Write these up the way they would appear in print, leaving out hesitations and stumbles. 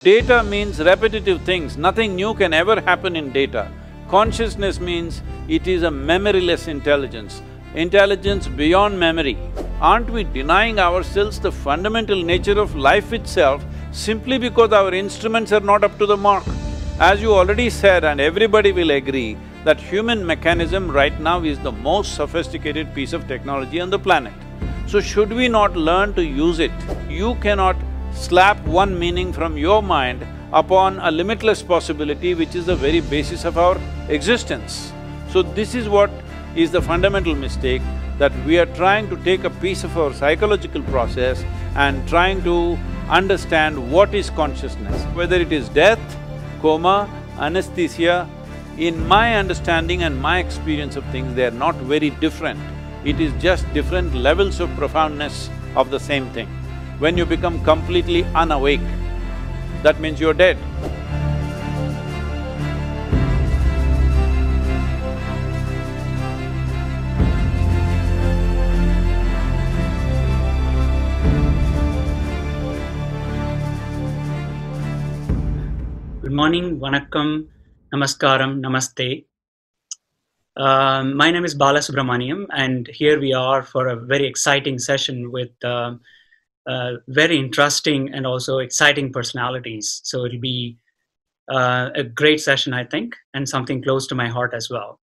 Data means repetitive things, nothing new can ever happen in data. Consciousness means it is a memoryless intelligence, intelligence beyond memory. Aren't we denying ourselves the fundamental nature of life itself simply because our instruments are not up to the mark? As you already said, and everybody will agree, that human mechanism right now is the most sophisticated piece of technology on the planet. So should we not learn to use it? You cannot slap one meaning from your mind upon a limitless possibility which is the very basis of our existence. So this is what is the fundamental mistake, that we are trying to take a piece of our psychological process and trying to understand what is consciousness. Whether it is death, coma, anesthesia, in my understanding and my experience of things, they are not very different. It is just different levels of profoundness of the same thing. When you become completely unawake, that means you're dead. Good morning, vanakkam, namaskaram, namaste. My name is Bala Subramaniam, and here we are for a very exciting session with very interesting and also exciting personalities. So it'll be a great session, I think, and something close to my heart as well.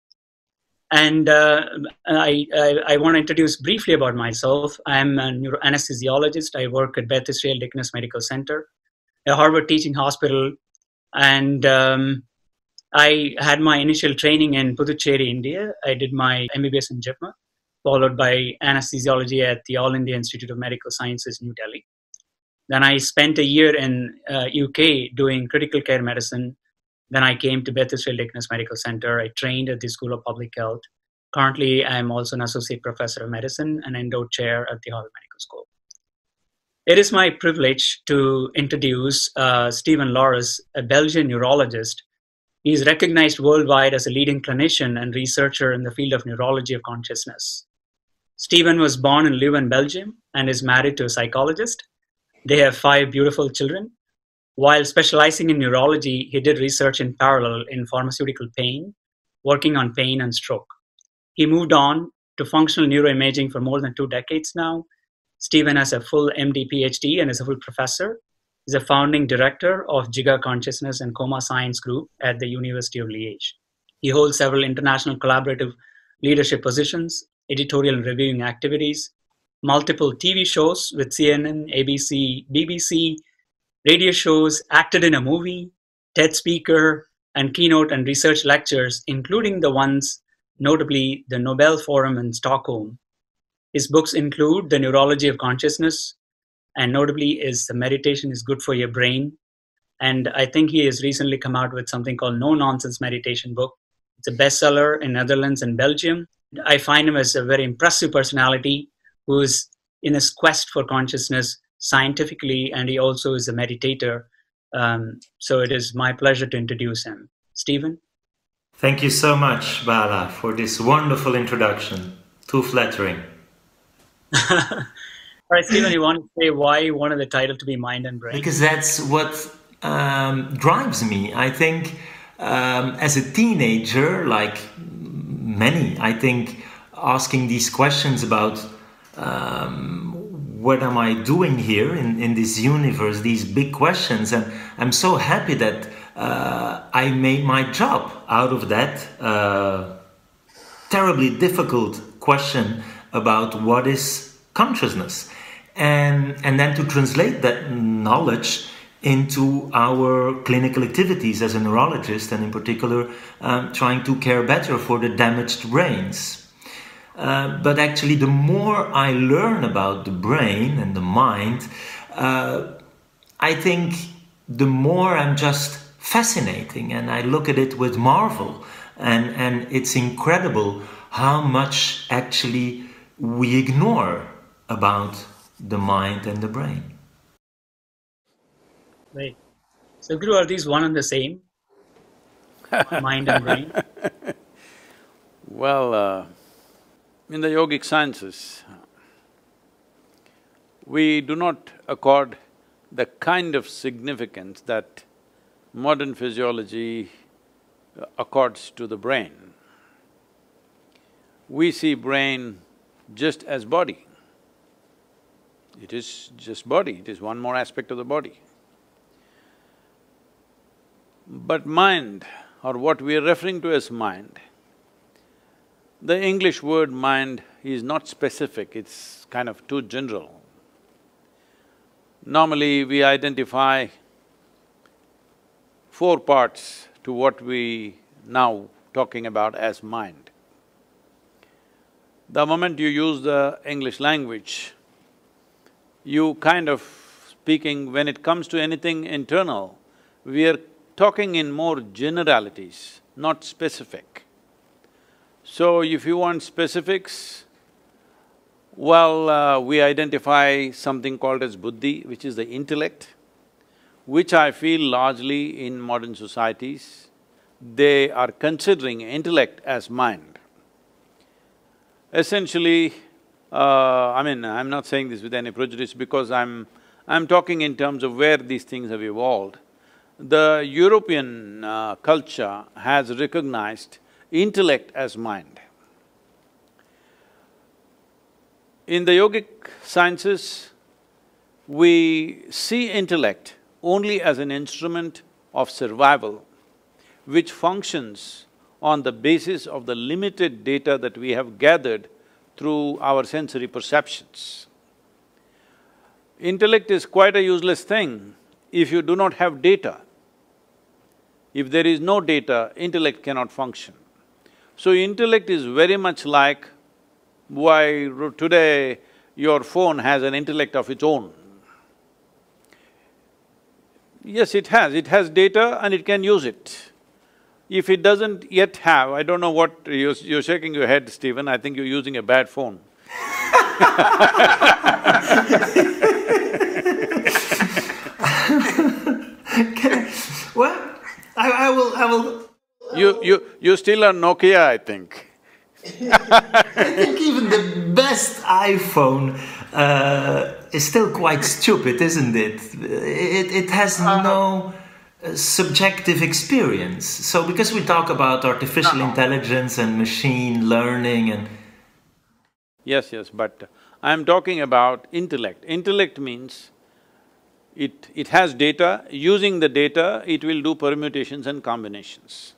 And I want to introduce briefly about myself. I'm a neuroanesthesiologist. I work at Beth Israel Deaconess Medical Center, a Harvard teaching hospital, and I had my initial training in Puducherry, India. I did my MBBS in JIPMER, followed by anesthesiology at the All India Institute of Medical Sciences, New Delhi. Then I spent a year in UK doing critical care medicine. Then I came to Beth Israel Deaconess Medical Center. I trained at the School of Public Health. Currently, I'm also an associate professor of medicine and endowed chair at the Harvard Medical School. It is my privilege to introduce Stephen Laureys, a Belgian neurologist. He is recognized worldwide as a leading clinician and researcher in the field of neurology of consciousness. Stephen was born in Leuven, Belgium, and is married to a psychologist. They have 5 beautiful children. While specializing in neurology, he did research in parallel in pharmaceutical pain, working on pain and stroke. He moved on to functional neuroimaging for more than 2 decades now. Stephen has a full MD PhD and is a full professor. He's a founding director of Jiga Consciousness and Coma Science Group at the University of Liège. He holds several international collaborative leadership positions, editorial and reviewing activities, multiple TV shows with CNN, ABC, BBC, radio shows, acted in a movie, TED speaker, and keynote and research lectures, including the ones, notably the Nobel Forum in Stockholm. His books include The Neurology of Consciousness, and notably is The Meditation is Good for Your Brain. And I think he has recently come out with something called No Nonsense Meditation book. It's a bestseller in Netherlands and Belgium. I find him as a very impressive personality who is in his quest for consciousness scientifically, and he also is a meditator. So it is my pleasure to introduce him. Stephen? Thank you so much, Bala, for this wonderful introduction. Too flattering. All right, Stephen, you want to say why you wanted the title to be Mind and Brain? Because that's what drives me. I think as a teenager, like many, I think asking these questions about what am I doing here in this universe, these big questions. And I'm so happy that I made my job out of that terribly difficult question about what is consciousness, and then to translate that knowledge into our clinical activities as a neurologist, and in particular trying to care better for the damaged brains. But actually, the more I learn about the brain and the mind, I think the more I'm just fascinating, and I look at it with marvel, and it's incredible how much actually we ignore about the mind and the brain. Right. So, Guru, are these one and the same? Mind and brain? Well, in the yogic sciences, we do not accord the kind of significance that modern physiology accords to the brain. We see brain just as body. It is just body, it is one more aspect of the body. But mind, or what we are referring to as mind, the English word mind is not specific, it's kind of too general. Normally, we identify four parts to what we now talking about as mind. The moment you use the English language, you kind of speaking, when it comes to anything internal, we are talking in more generalities, not specific. So if you want specifics, well, we identify something called as buddhi, which is the intellect, which I feel largely in modern societies, they are considering intellect as mind. Essentially, I'm not saying this with any prejudice because I'm talking in terms of where these things have evolved. The European culture has recognized intellect as mind. In the yogic sciences, we see intellect only as an instrument of survival, which functions on the basis of the limited data that we have gathered through our sensory perceptions. Intellect is quite a useless thing if you do not have data. If there is no data, intellect cannot function. So intellect is very much like why today your phone has an intellect of its own. Yes, it has data and it can use it. If it doesn't yet have, I don't know what… you're shaking your head, Stephen, I think you're using a bad phone. Well, I will… You still are Nokia, I think. I think even the best iPhone is still quite stupid, isn't it? It has no subjective experience. So because we talk about artificial intelligence and machine learning and… Yes, but I'm talking about intellect. Intellect means it has data, using the data, it will do permutations and combinations,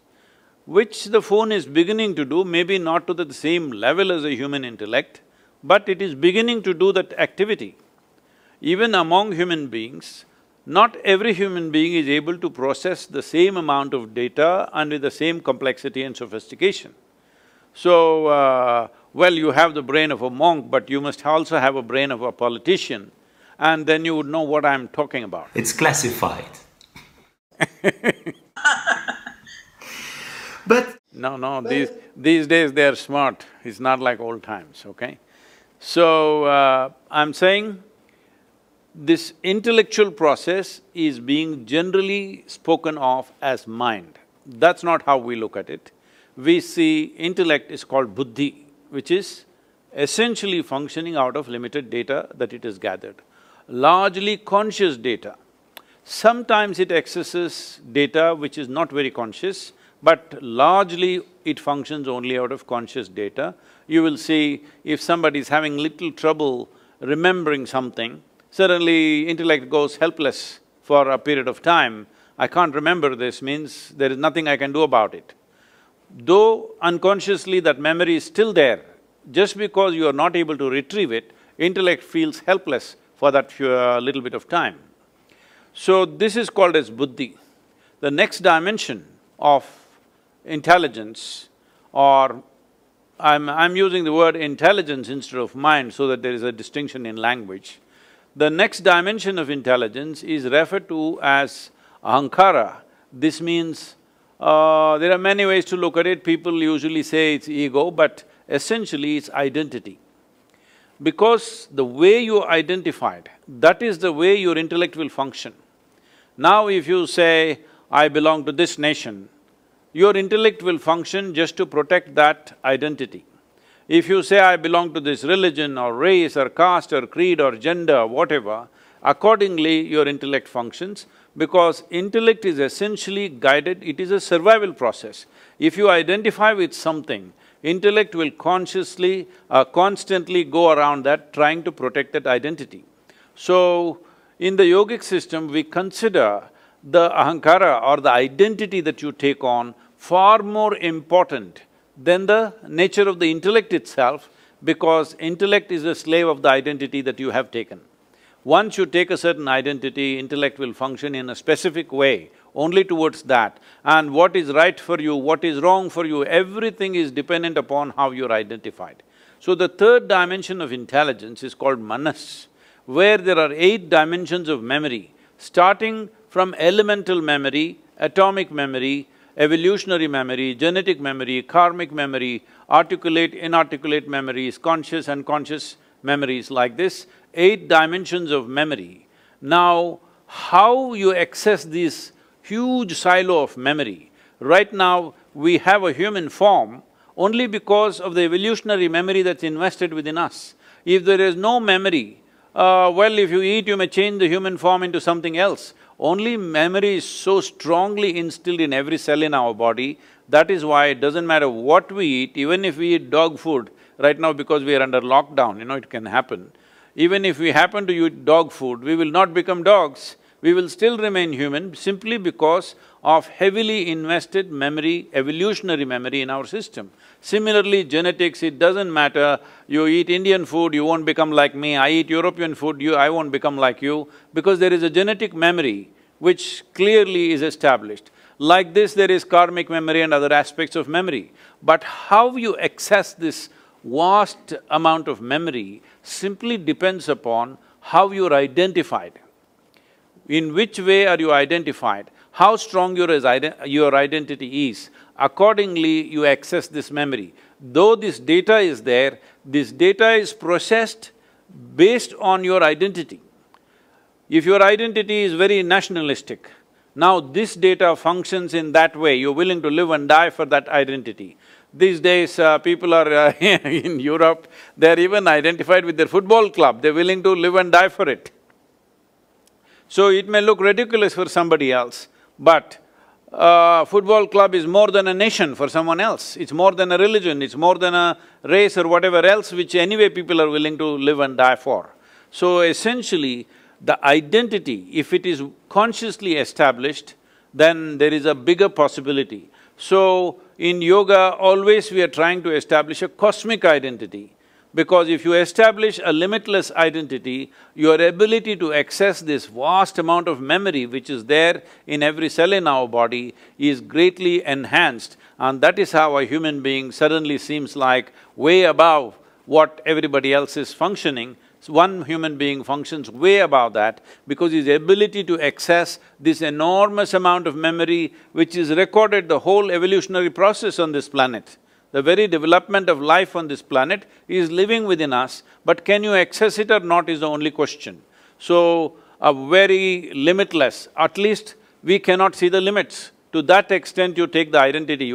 which the phone is beginning to do, maybe not to the same level as a human intellect, but it is beginning to do that activity. Even among human beings, not every human being is able to process the same amount of data and with the same complexity and sophistication. So, well, you have the brain of a monk, but you must also have a brain of a politician, and then you would know what I'm talking about. It's classified. But… No, these days they are smart, it's not like old times, okay? So, I'm saying this intellectual process is being generally spoken of as mind. That's not how we look at it. We see intellect is called buddhi, which is essentially functioning out of limited data that it has gathered. Largely conscious data. Sometimes it accesses data which is not very conscious, but largely it functions only out of conscious data. You will see if somebody is having little trouble remembering something, suddenly intellect goes helpless for a period of time. I can't remember this means there is nothing I can do about it. Though unconsciously that memory is still there, just because you are not able to retrieve it, intellect feels helpless for that little bit of time. So this is called as buddhi. The next dimension of intelligence, or I'm using the word intelligence instead of mind so that there is a distinction in language. The next dimension of intelligence is referred to as ahankara. This means, there are many ways to look at it, people usually say it's ego, but essentially it's identity. Because the way you are identified, that is the way your intellect will function. Now if you say, I belong to this nation, your intellect will function just to protect that identity. If you say, I belong to this religion or race or caste or creed or gender, whatever, Accordingly, your intellect functions, because intellect is essentially guided, it is a survival process. If you identify with something, intellect will consciously, constantly go around that, trying to protect that identity. So, in the yogic system, we consider the ahankara or the identity that you take on far more important than the nature of the intellect itself, because intellect is a slave of the identity that you have taken. Once you take a certain identity, intellect will function in a specific way, only towards that. And what is right for you, what is wrong for you, everything is dependent upon how you're identified. So the third dimension of intelligence is called manas, where there are 8 dimensions of memory, starting from elemental memory, atomic memory, evolutionary memory, genetic memory, karmic memory, articulate, inarticulate memories, conscious, unconscious memories, like this, 8 dimensions of memory. Now, how you access this huge silo of memory? Right now, we have a human form only because of the evolutionary memory that's invested within us. If there is no memory, well, if you eat, you may change the human form into something else. Only memory is so strongly instilled in every cell in our body, that is why it doesn't matter what we eat, even if we eat dog food, right now because we are under lockdown, it can happen. Even if we happen to eat dog food, we will not become dogs, we will still remain human simply because of heavily invested memory, evolutionary memory in our system. Similarly, genetics, it doesn't matter, you eat Indian food, you won't become like me, I eat European food, I won't become like you, because there is a genetic memory which clearly is established. Like this, there is karmic memory and other aspects of memory. But how you access this vast amount of memory simply depends upon how you're identified. In which way are you identified? How strong your identity is, accordingly you access this memory. Though this data is there, this data is processed based on your identity. If your identity is very nationalistic, now this data functions in that way, you're willing to live and die for that identity. These days, people are in Europe, they're even identified with their football club, they're willing to live and die for it. So it may look ridiculous for somebody else, but football club is more than a nation for someone else. It's more than a religion, it's more than a race or whatever else which anyway people are willing to live and die for. So essentially, the identity, if it is consciously established, then there is a bigger possibility. So in yoga, always we are trying to establish a cosmic identity. Because if you establish a limitless identity, your ability to access this vast amount of memory which is there in every cell in our body is greatly enhanced, and that is how a human being suddenly seems like way above what everybody else is functioning. So one human being functions way above that because his ability to access this enormous amount of memory which is recorded the whole evolutionary process on this planet. The very development of life on this planet is living within us, but can you access it or not is the only question. So, a very limitless, at least we cannot see the limits. To that extent you take the identity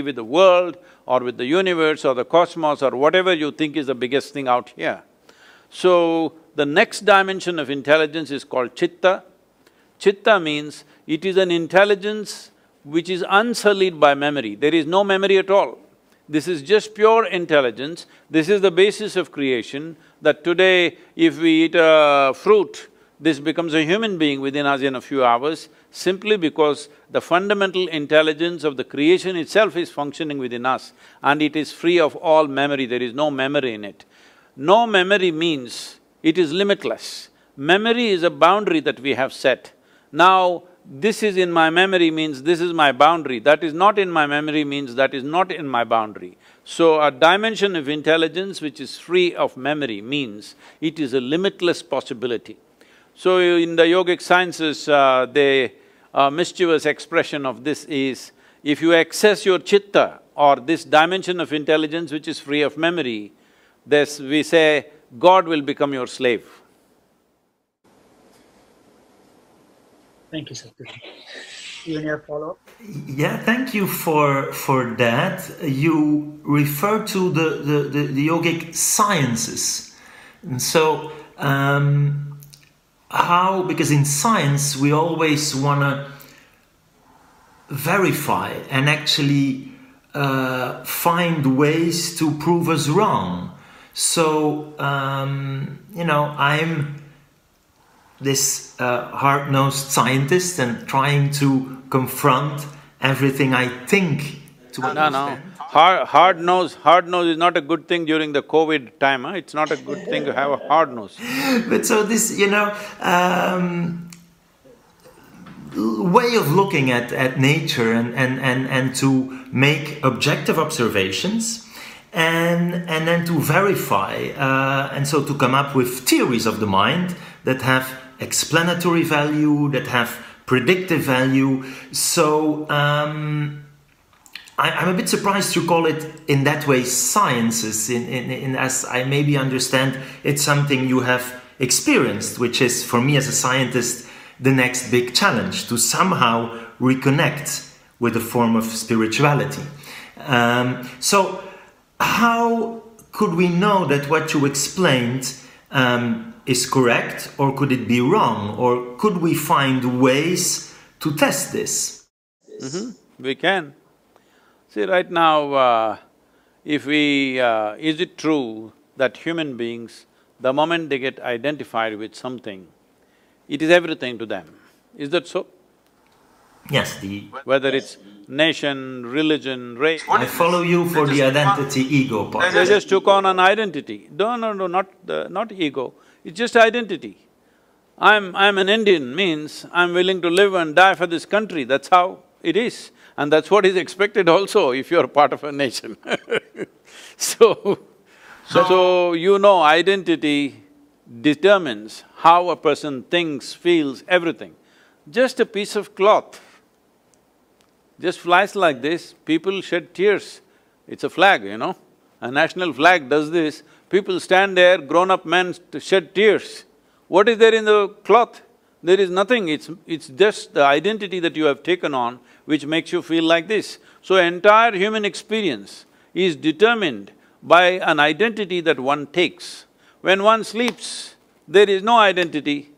with the world or with the universe or the cosmos or whatever you think is the biggest thing out here. So, the next dimension of intelligence is called chitta. Chitta means it is an intelligence which is unsullied by memory. There is no memory at all. This is just pure intelligence. This is the basis of creation, that today if we eat a fruit, this becomes a human being within us in a few hours, simply because the fundamental intelligence of the creation itself is functioning within us and it is free of all memory, there is no memory in it. No memory means it is limitless. Memory is a boundary that we have set. Now, this is in my memory means this is my boundary, that is not in my memory means that is not in my boundary. So a dimension of intelligence which is free of memory means it is a limitless possibility. So in the yogic sciences, the mischievous expression of this is, if you access your chitta or this dimension of intelligence which is free of memory, this we say, God will become your slave. Thank you, Sadhguru. You have a follow-up? Yeah, thank you for that. You refer to the yogic sciences. And so how, because in science we always want to verify and actually find ways to prove us wrong. So, you know, I'm this hard-nosed scientist and trying to confront everything I think to understand. No. Hard nose is not a good thing during the COVID time, huh? It's not a good thing to have a hard nose. But so this, you know, way of looking at nature and to make objective observations and then to verify and so to come up with theories of the mind that have explanatory value, that have predictive value. So I'm a bit surprised to call it in that way sciences, in as I maybe understand it's something you have experienced, which is for me as a scientist the next big challenge, to somehow reconnect with a form of spirituality. So how could we know that what you explained is correct, or could it be wrong, or could we find ways to test this? We can. See, right now, if we… is it true that human beings, the moment they get identified with something, it is everything to them? Is that so? Yes, Whether it's nation, religion, race… I follow you for the identity ego part. They just took on an identity. No, not ego, it's just identity. I'm an Indian means I'm willing to live and die for this country, that's how it is. And that's what is expected also if you're part of a nation. So you know, identity determines how a person thinks, feels, everything. Just a piece of cloth just flies like this, people shed tears. It's a flag, you know. A national flag does this, people stand there, grown-up men shed tears. What is there in the cloth? There is nothing, it's just the identity that you have taken on which makes you feel like this. So entire human experience is determined by an identity that one takes. When one sleeps, there is no identity.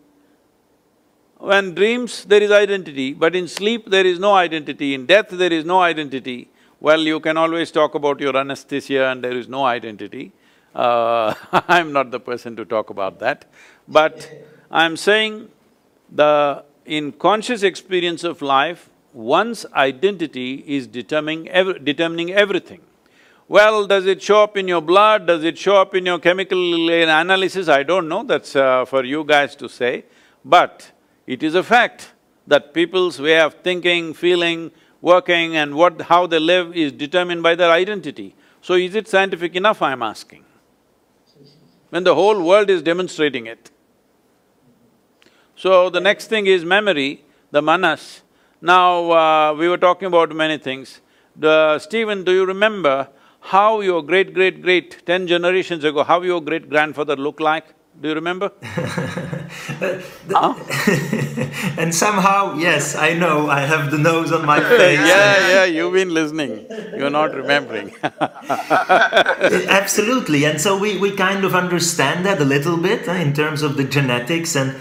When dreams, there is identity, but in sleep there is no identity, in death there is no identity. Well, you can always talk about your anesthesia and there is no identity. I'm not the person to talk about that. But I'm saying in conscious experience of life, one's identity is determining everything. Well, does it show up in your blood, does it show up in your chemical analysis? I don't know, that's for you guys to say. But it is a fact that people's way of thinking, feeling, working and how they live is determined by their identity. So is it scientific enough, I'm asking? When the whole world is demonstrating it. So the next thing is memory, the manas. Now, we were talking about many things. Stephen, do you remember how your great-great-great, 10 generations ago, how your great-grandfather looked like? Do you remember? And somehow, yes, I know, I have the nose on my face. Yeah, you've been listening, you're not remembering. Absolutely, and so we kind of understand that a little bit in terms of the genetics, and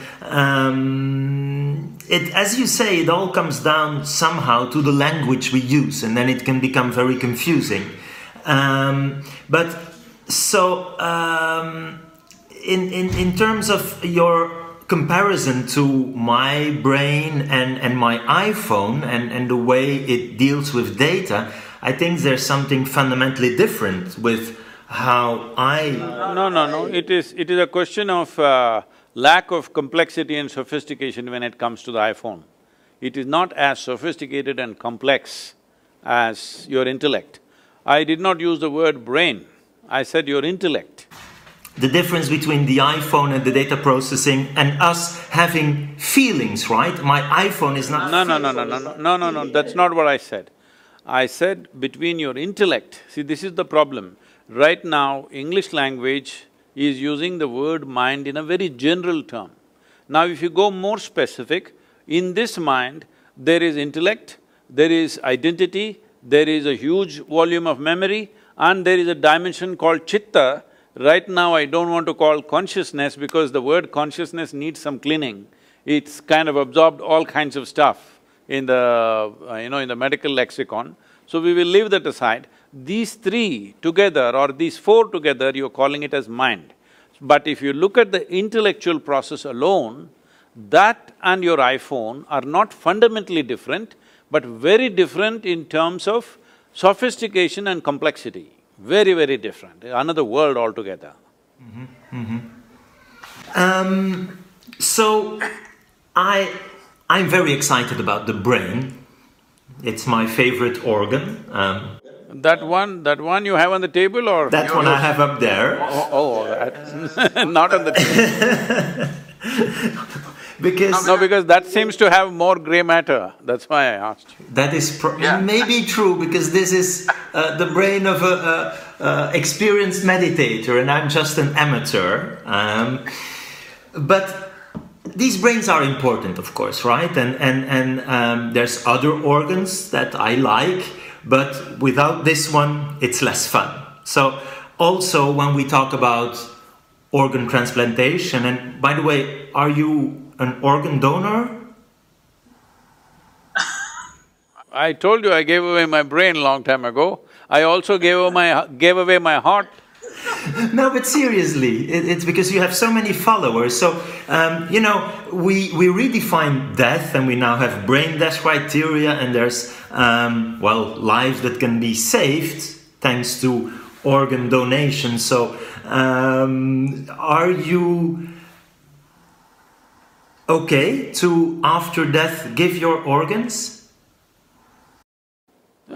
as you say, it all comes down somehow to the language we use, and then it can become very confusing. But so, in terms of your comparison to my brain and my iPhone and the way it deals with data, I think there's something fundamentally different with how I… No, it is a question of lack of complexity and sophistication when it comes to the iPhone. It is not as sophisticated and complex as your intellect. I did not use the word brain, I said your intellect. The difference between the iPhone and the data processing and us having feelings, right? My iPhone is not… No, that's not what I said. I said between your intellect, see this is the problem. Right now, English language is using the word mind in a very general term. Now if you go more specific, in this mind, there is intellect, there is identity, there is a huge volume of memory, and there is a dimension called chitta. Right now I don't want to call consciousness because the word consciousness needs some cleaning. It's kind of absorbed all kinds of stuff in the, in the medical lexicon. So we will leave that aside. These three together or these four together, you're calling it as mind. But if you look at the intellectual process alone, that and your iPhone are not fundamentally different, but very different in terms of sophistication and complexity. Very, very different, another world altogether. So, I'm very excited about the brain. It's my favorite organ. That one you have on the table or? That one I have up there. Not on the table. Because… No, because that seems to have more grey matter, that's why I asked you. That is maybe true, because this is the brain of a experienced meditator and I'm just an amateur. But these brains are important, of course, right? And there's other organs that I like, but without this one, it's less fun. So also when we talk about organ transplantation, and by the way, are you an organ donor? I told you I gave away my brain long time ago. I also gave away my heart. No, but seriously, it's because you have so many followers. So, we redefine death and we now have brain death criteria, and there's, lives that can be saved thanks to organ donation. So, are you okay to, after death, give your organs?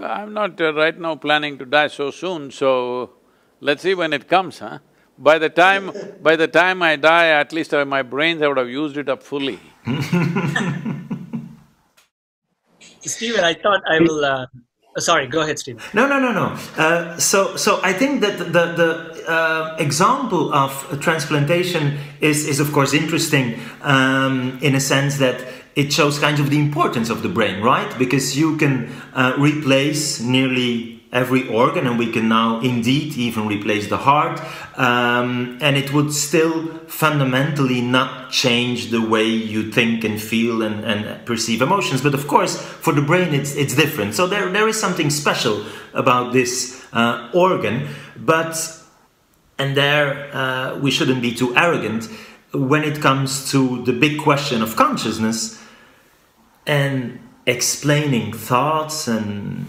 I'm not right now planning to die so soon, so let's see when it comes, huh? By the time I die, at least my brains, I would have used it up fully. Stephen, I thought I will… sorry, go ahead, Stephen. No. So I think that the example of transplantation is of course interesting in a sense that it shows kind of the importance of the brain, right? Because you can replace nearly every organ, and we can now indeed even replace the heart, and it would still fundamentally not change the way you think and feel and perceive emotions. But of course, for the brain, it's different. So there is something special about this organ, and there we shouldn't be too arrogant when it comes to the big question of consciousness and explaining thoughts and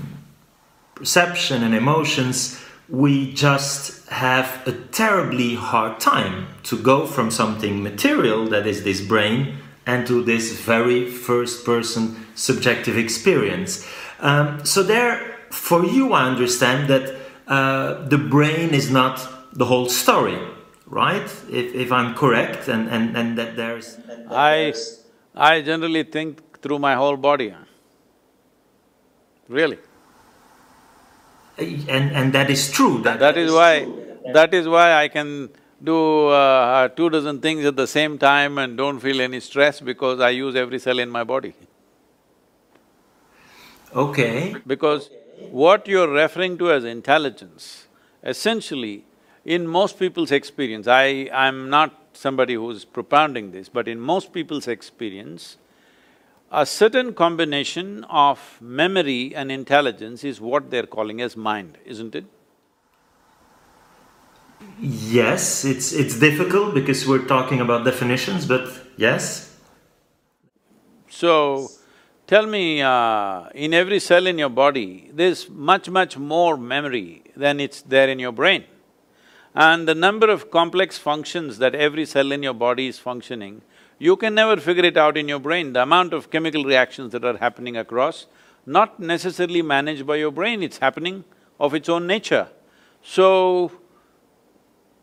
perception and emotions. We just have a terribly hard time to go from something material, that is this brain, and to this very first-person subjective experience. So there, for you, I understand that the brain is not the whole story, right? If I'm correct, and that there's… I generally think through my whole body, really. And that is true. That is why I can do 2 dozen things at the same time and don't feel any stress, because I use every cell in my body. Okay. Because what you're referring to as intelligence, essentially, in most people's experience, I'm not somebody who's propounding this, but in most people's experience, a certain combination of memory and intelligence is what they're calling as mind, isn't it? Yes, it's difficult because we're talking about definitions, but yes. So, tell me, in every cell in your body, there's much more memory than it's there in your brain. And the number of complex functions that every cell in your body is functioning, you can never figure it out in your brain. The amount of chemical reactions that are happening across, not necessarily managed by your brain, it's happening of its own nature. So,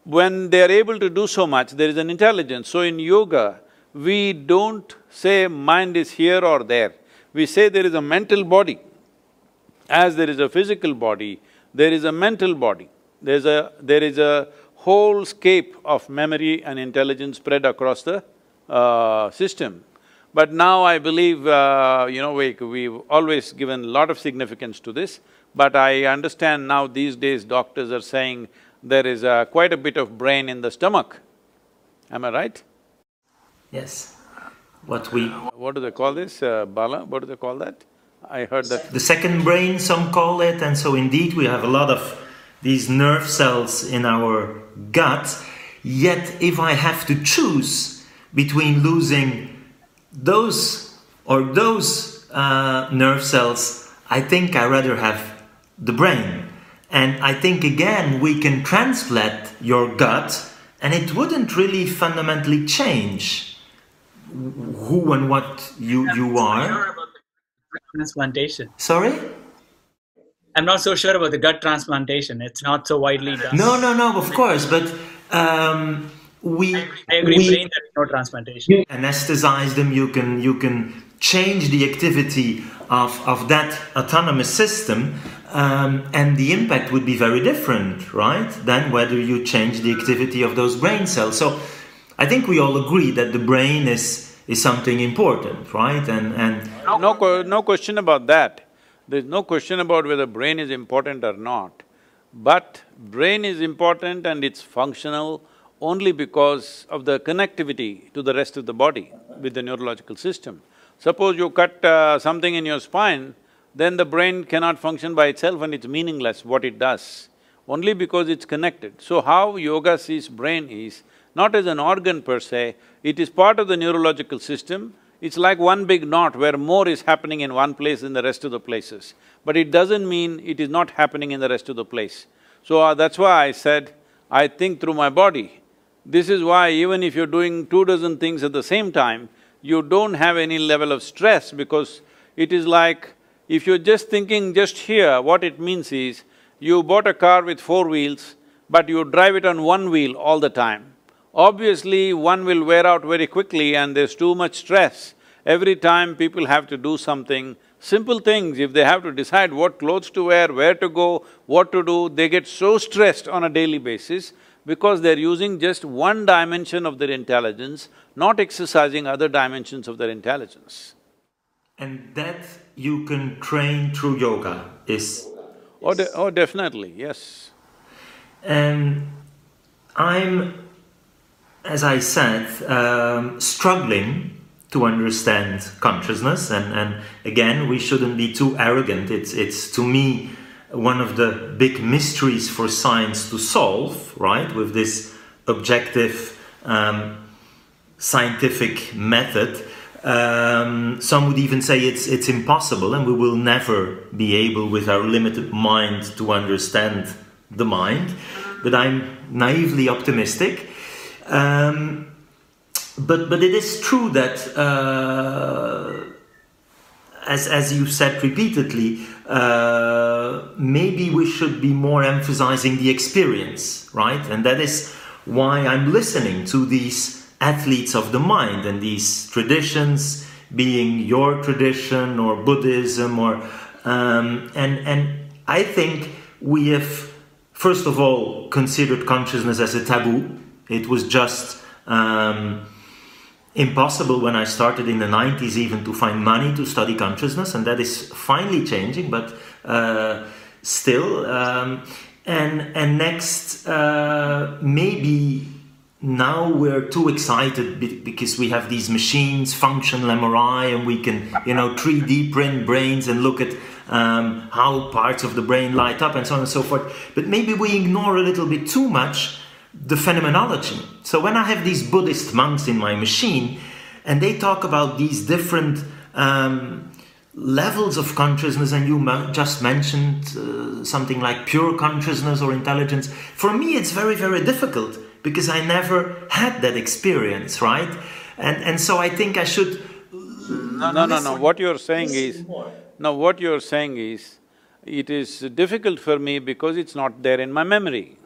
when they're able to do so much, there is an intelligence. So in yoga, we don't say mind is here or there. We say there is a mental body. As there is a physical body, there is a mental body. There is a whole scape of memory and intelligence spread across the system. But now I believe, we've always given a lot of significance to this, but I understand now these days doctors are saying there is quite a bit of brain in the stomach. Am I right? Yes. What do they call this, Bala? What do they call that? I heard that… The second brain, some call it, and so indeed we have a lot of these nerve cells in our gut. Yet if I have to choose between losing those or those nerve cells, I think I rather have the brain. And I think again we can transplant your gut and it wouldn't really fundamentally change who and what you are. Sure about the transplantation. Sorry? I'm not so sure about the gut transplantation. It's not so widely done. No, of course, but I agree. Brain, there is no transplantation. You anesthetize them. You can change the activity of that autonomous system, and the impact would be very different, right? Than whether you change the activity of those brain cells. So I think we all agree that the brain is something important, right? And no question about that. There's no question about whether brain is important or not. But brain is important and it's functional only because of the connectivity to the rest of the body with the neurological system. Suppose you cut something in your spine, then the brain cannot function by itself and it's meaningless what it does, only because it's connected. So how yoga sees brain is not as an organ per se, it is part of the neurological system. It's like one big knot where more is happening in one place than the rest of the places. But it doesn't mean it is not happening in the rest of the place. So that's why I said, I think through my body. This is why even if you're doing 24 things at the same time, you don't have any level of stress because it is like, if you're just thinking just here, what it means is, you bought a car with 4 wheels, but you drive it on 1 wheel all the time. Obviously, one will wear out very quickly and there's too much stress. Every time people have to do something, simple things, if they have to decide what clothes to wear, where to go, what to do, they get so stressed on a daily basis because they're using just one dimension of their intelligence, not exercising other dimensions of their intelligence. And that you can train through yoga is… Oh, definitely, yes. And I'm, as I said, struggling to understand consciousness, and again, we shouldn't be too arrogant. It's to me one of the big mysteries for science to solve, right? With this objective scientific method. Some would even say it's impossible and we will never be able with our limited mind to understand the mind, but I'm naively optimistic. But it is true that, as you said repeatedly, maybe we should be more emphasizing the experience, right? And that is why I'm listening to these athletes of the mind and these traditions, being your tradition or Buddhism or… and I think we have, first of all, considered consciousness as a taboo. It was just impossible when I started in the 90s even to find money to study consciousness, and that is finally changing, but still. And next, maybe now we're too excited because we have these machines, functional MRI, and we can, 3D print brains and look at how parts of the brain light up and so on and so forth. But maybe we ignore a little bit too much the phenomenology. So when I have these Buddhist monks in my machine and they talk about these different levels of consciousness, and you just mentioned something like pure consciousness or intelligence, for me it's very, very difficult because I never had that experience, right? And so I think I should… No, what you're saying is… No, what you're saying is, it is difficult for me because it's not there in my memory.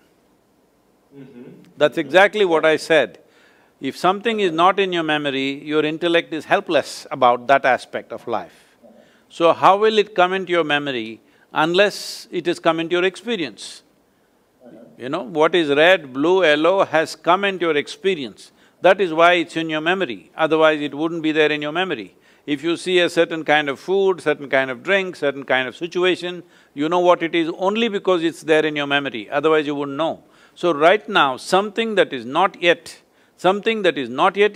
That's exactly what I said. If something is not in your memory, your intellect is helpless about that aspect of life. So how will it come into your memory unless it has come into your experience? What is red, blue, yellow has come into your experience. That is why it's in your memory, otherwise it wouldn't be there in your memory. If you see a certain kind of food, certain kind of drink, certain kind of situation, you know what it is only because it's there in your memory, otherwise you wouldn't know. So right now, something that is not yet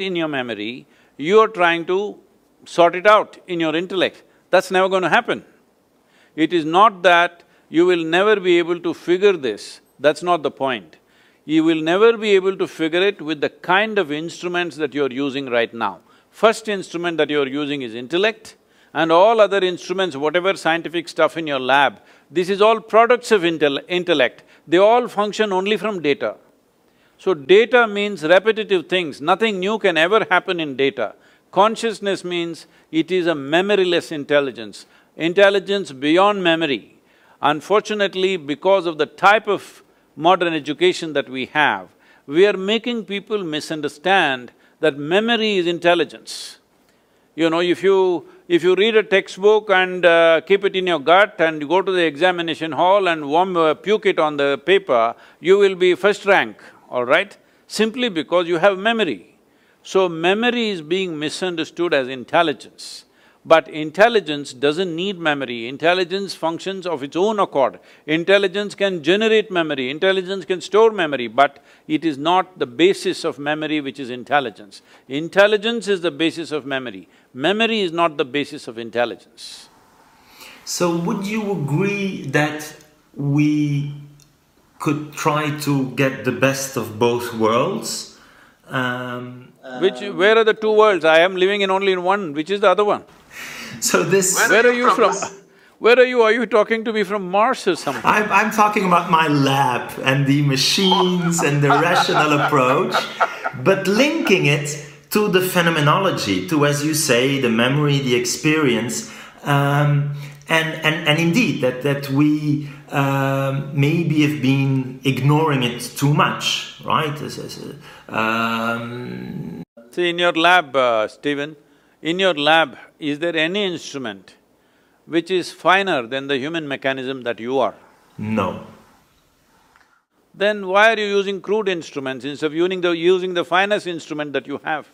in your memory, you are trying to sort it out in your intellect. That's never going to happen. It is not that you will never be able to figure this, that's not the point. You will never be able to figure it with the kind of instruments that you're using right now. First instrument that you're using is intellect, and all other instruments, whatever scientific stuff in your lab, this is all products of intellect. They all function only from data. So data means repetitive things, nothing new can ever happen in data. Consciousness means it is a memoryless intelligence, intelligence beyond memory. Unfortunately, because of the type of modern education that we have, we are making people misunderstand that memory is intelligence. You know, if you read a textbook and keep it in your gut and you go to the examination hall and puke it on the paper, you will be first rank, all right? Simply because you have memory. So memory is being misunderstood as intelligence. But intelligence doesn't need memory, intelligence functions of its own accord. Intelligence can generate memory, intelligence can store memory, but it is not the basis of memory which is intelligence. Intelligence is the basis of memory. Memory is not the basis of intelligence. So would you agree that we could try to get the best of both worlds? Where are the two worlds? I am living in only in one, which is the other one? So this… Where are you from? Where are you? Are you talking to me from Mars or something? I'm talking about my lab and the machines and the rational approach, but linking it to the phenomenology, to, as you say, the memory, the experience, and indeed that we maybe have been ignoring it too much, right? See, in your lab, Stephen, in your lab, is there any instrument which is finer than the human mechanism that you are? No. Then why are you using crude instruments instead of using the finest instrument that you have?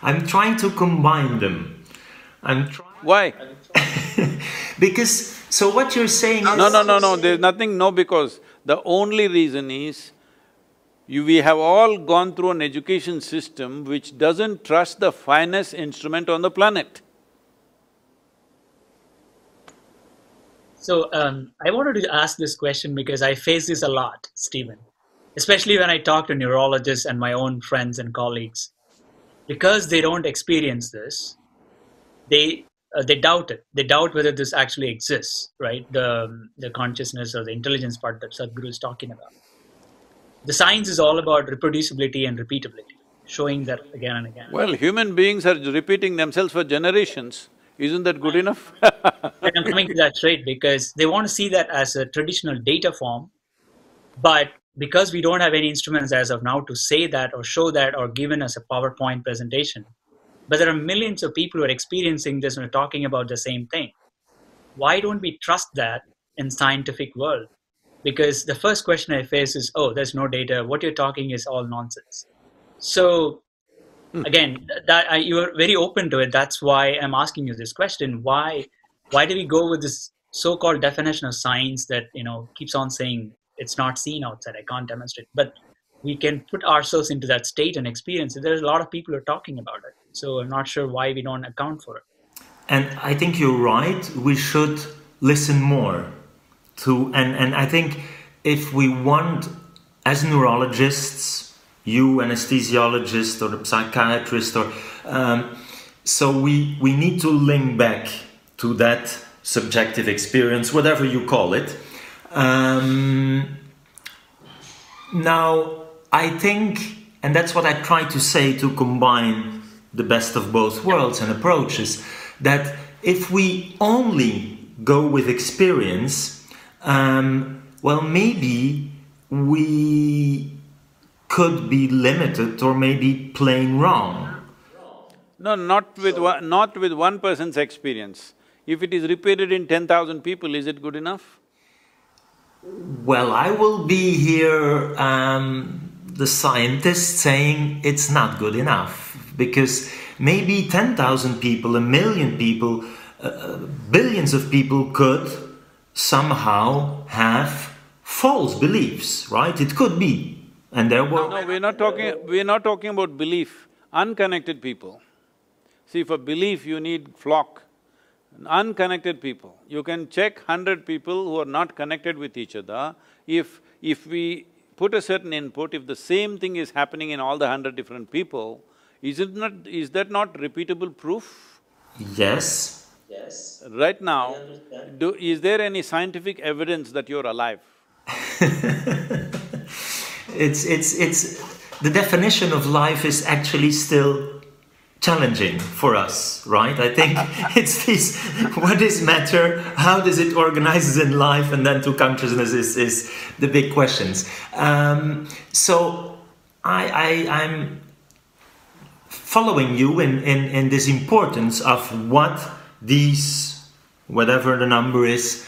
I'm trying to combine them. Why? Because… so what you're saying is… No, there's nothing no because. The only reason is, we have all gone through an education system which doesn't trust the finest instrument on the planet. So, I wanted to ask this question because I face this a lot, Stephen, especially when I talk to neurologists and my own friends and colleagues. Because they don't experience this, they doubt it. They doubt whether this actually exists, right? The consciousness or the intelligence part that Sadhguru is talking about. The science is all about reproducibility and repeatability, showing that again and again. Well, human beings are repeating themselves for generations. Isn't that good enough? I'm coming to that straight because they want to see that as a traditional data form, but because we don't have any instruments as of now to say that or show that or given us a PowerPoint presentation, but there are millions of people who are experiencing this and are talking about the same thing. Why don't we trust that in scientific world? Because the first question I face is, oh, there's no data, what you're talking is all nonsense. So again, you are very open to it, that's why I'm asking you this question. Why do we go with this so-called definition of science that, keeps on saying it's not seen outside, I can't demonstrate, but we can put ourselves into that state and experience it. There's a lot of people who are talking about it, so I'm not sure why we don't account for it. And I think you're right, we should listen more to… and I think if we want, as neurologists, you anesthesiologist or the psychiatrist, or so we need to link back to that subjective experience, whatever you call it. Now, I think, and that's what I try to say to combine the best of both worlds and approaches, that if we only go with experience, well, maybe we could be limited or maybe plain wrong. No, not with one person's experience. If it is repeated in 10,000 people, is it good enough? Well, I will be here, the scientist, saying it's not good enough, because maybe 10,000 people, 1 million people, billions of people could somehow have false beliefs, right? It could be. And there were… No, we're not talking about belief. Unconnected people. See, for belief you need flock. Unconnected people, you can check 100 people who are not connected with each other. If we put a certain input, if the same thing is happening in all the 100 different people, is that not repeatable proof? Yes. Yes. Right now, I understand. is there any scientific evidence that you're alive? It's… the definition of life is actually still challenging for us, right? I think it's this, what is matter, how does it organize in life, and then to consciousness is the big questions. So I'm following you in this importance of what these, whatever the number is,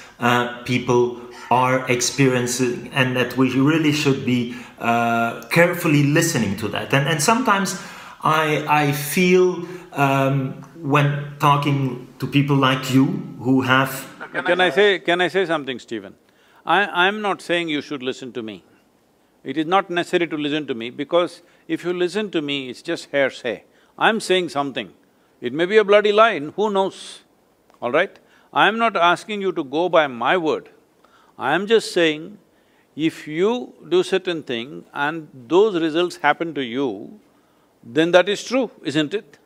people are experiencing, and that we really should be carefully listening to that. And sometimes I feel when talking to people like you who have… Can I say something, Stephen? I'm not saying you should listen to me. It is not necessary to listen to me, because if you listen to me, it's just hearsay. I'm saying something. It may be a bloody lie, who knows, all right? I'm not asking you to go by my word. I am just saying, if you do certain thing and those results happen to you, then that is true, isn't it?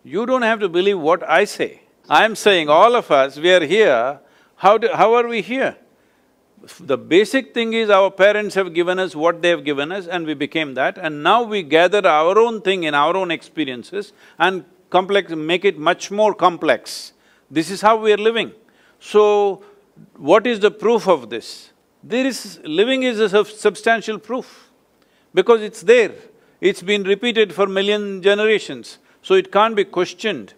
You don't have to believe what I say. I'm saying all of us, we are here, how are we here? The basic thing is our parents have given us what they have given us and we became that, and now we gather our own thing in our own experiences and make it much more complex. This is how we are living. So, what is the proof of this? Living is a substantial proof, because it's there. It's been repeated for million generations, so it can't be questioned.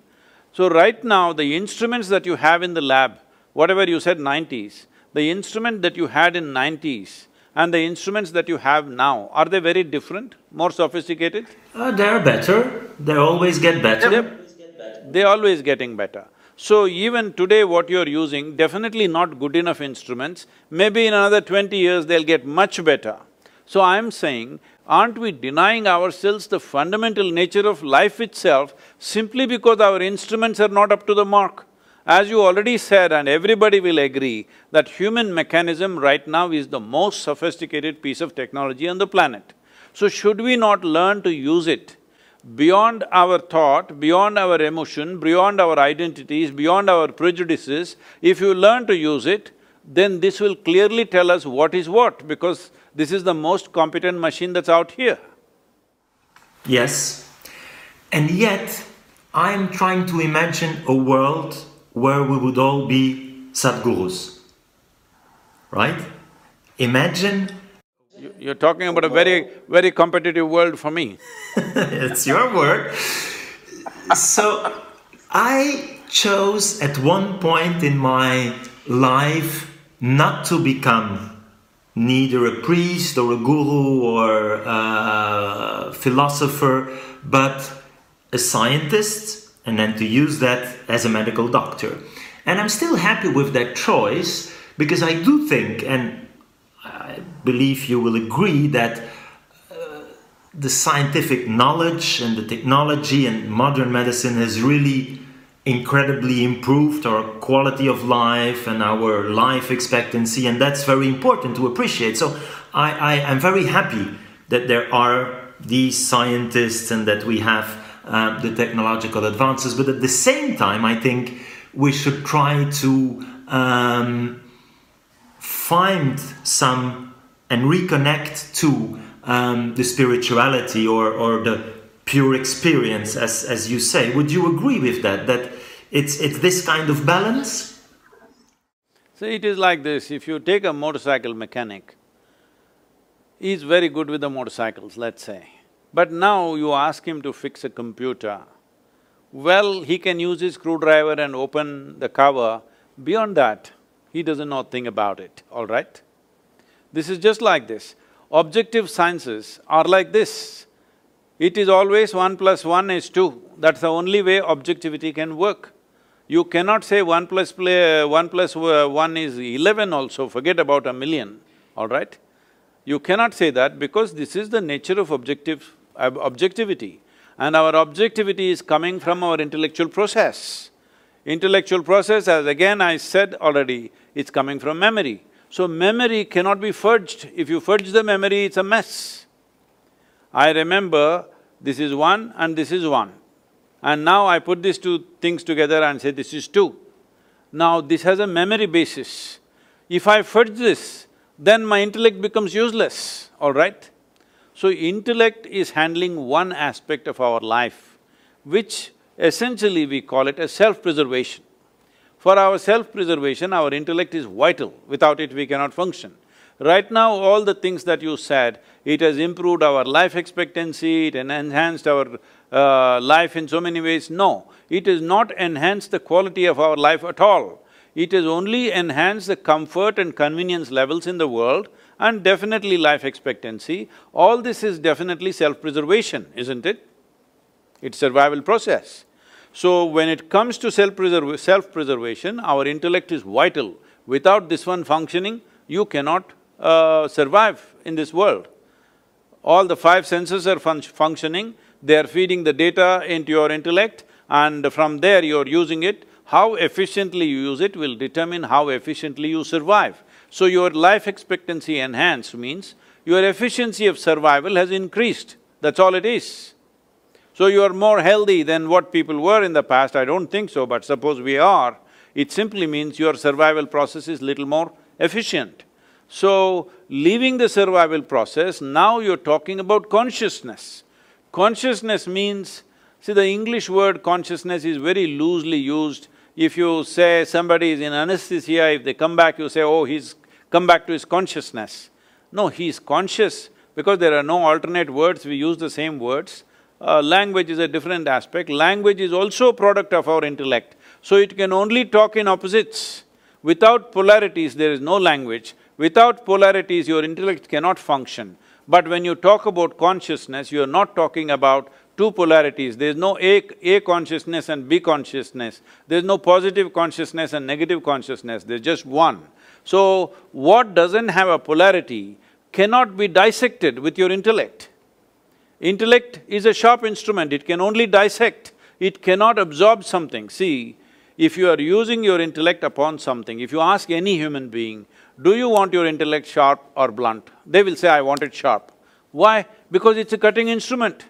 So right now, the instruments that you have in the lab, whatever you said 90s, the instrument that you had in 90s and the instruments that you have now, are they very different, more sophisticated? They're better, they always get better. They're always getting better. So even today what you're using, definitely not good enough instruments, maybe in another 20 years they'll get much better. So I'm saying, aren't we denying ourselves the fundamental nature of life itself simply because our instruments are not up to the mark? As you already said, and everybody will agree, that human mechanism right now is the most sophisticated piece of technology on the planet. So should we not learn to use it beyond our thought, beyond our emotion, beyond our identities, beyond our prejudices? If you learn to use it, then this will clearly tell us what is what, because this is the most competent machine that's out here. Yes, and yet I'm trying to imagine a world where we would all be Sadhgurus, right? Imagine… You're talking about a very competitive world for me. It's your word. So, I chose at one point in my life not to become neither a priest or a guru or a philosopher, but a scientist, and then to use that as a medical doctor. And I'm still happy with that choice, because I do think, and I believe you will agree, that the scientific knowledge and the technology and modern medicine has really incredibly improved our quality of life and our life expectancy, and that's very important to appreciate. So I'm very happy that there are these scientists and that we have the technological advances, but at the same time I think we should try to find some and reconnect to the spirituality or the pure experience, as you say. Would you agree with that, that it's this kind of balance? See, it is like this, if you take a motorcycle mechanic, he's very good with the motorcycles, let's say. But now you ask him to fix a computer, well, he can use his screwdriver and open the cover. Beyond that, he doesn't know a thing about it, all right? This is just like this. Objective sciences are like this. It is always 1 + 1 is 2. That's the only way objectivity can work. You cannot say 1 + 1 is 11 also, forget about a million. all right? You cannot say that because this is the nature of objectivity. And our objectivity is coming from our intellectual process. Intellectual process, as again I said already, it's coming from memory. So memory cannot be fudged. If you fudge the memory, it's a mess. I remember this is one and this is one. And now I put these two things together and say this is two. Now this has a memory basis. If I fudge this, then my intellect becomes useless, all right? So intellect is handling one aspect of our life, which essentially we call it as self-preservation. For our self-preservation, our intellect is vital. Without it, we cannot function. Right now, all the things that you said, it has improved our life expectancy, it enhanced our life in so many ways. No, it has not enhanced the quality of our life at all. It has only enhanced the comfort and convenience levels in the world and definitely life expectancy. All this is definitely self-preservation, isn't it? It's survival process. So when it comes to self-preservation, our intellect is vital. Without this one functioning, you cannot survive in this world. All the five senses are functioning, they are feeding the data into your intellect and from there you're using it. How efficiently you use it will determine how efficiently you survive. So your life expectancy enhanced means your efficiency of survival has increased, that's all it is. So you are more healthy than what people were in the past, I don't think so, but suppose we are, it simply means your survival process is little more efficient. So, leaving the survival process, now you're talking about consciousness. Consciousness means… see, the English word consciousness is very loosely used. If you say somebody is in anesthesia, if they come back, you say, oh, he's come back to his consciousness. No, he's conscious because there are no alternate words, we use the same words. Language is a different aspect. Language is also a product of our intellect. So it can only talk in opposites. Without polarities, there is no language. Without polarities, your intellect cannot function. But when you talk about consciousness, you are not talking about two polarities. There is no A consciousness and B consciousness. There is no positive consciousness and negative consciousness, there's just one. So, what doesn't have a polarity cannot be dissected with your intellect. Intellect is a sharp instrument, it can only dissect, it cannot absorb something. See, if you are using your intellect upon something, if you ask any human being, do you want your intellect sharp or blunt? They will say, I want it sharp. Why? Because it's a cutting instrument.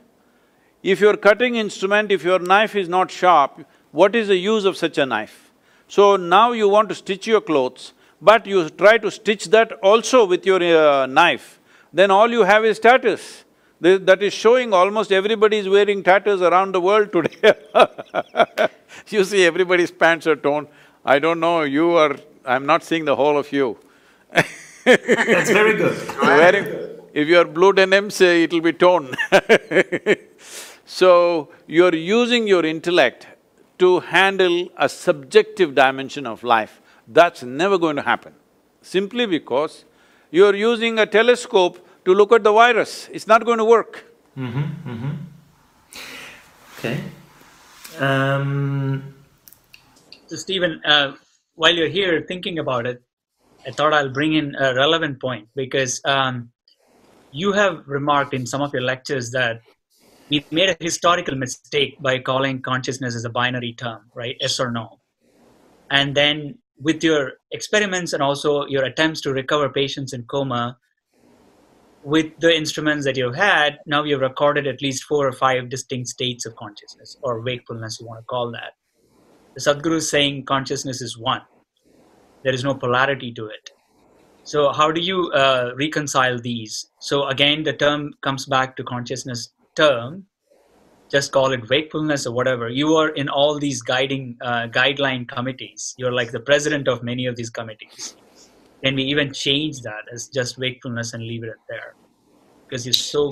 If your cutting instrument, if your knife is not sharp, what is the use of such a knife? So now you want to stitch your clothes, but you try to stitch that also with your knife, then all you have is tatters. That is showing almost everybody is wearing tatters around the world today. You see everybody's pants are torn. I don't know, you are… I'm not seeing the whole of you. That's very good. If you are blue denims, it'll be torn. So, you're using your intellect to handle a subjective dimension of life. That's never going to happen. Simply because you're using a telescope to look at the virus, it's not going to work. Okay. So Stephen, while you're here thinking about it, I thought I'll bring in a relevant point because you have remarked in some of your lectures that we made a historical mistake by calling consciousness as a binary term, right? Yes or no. And then with your experiments and also your attempts to recover patients in coma, with the instruments that you've had, now you've recorded at least 4 or 5 distinct states of consciousness, or wakefulness, you want to call that. The Sadhguru is saying consciousness is one. There is no polarity to it. So how do you reconcile these? So again, the term comes back to consciousness term, just call it wakefulness or whatever. You are in all these guideline committees. You're like the president of many of these committees. Can we even change that as just wakefulness and leave it there? Because you're so…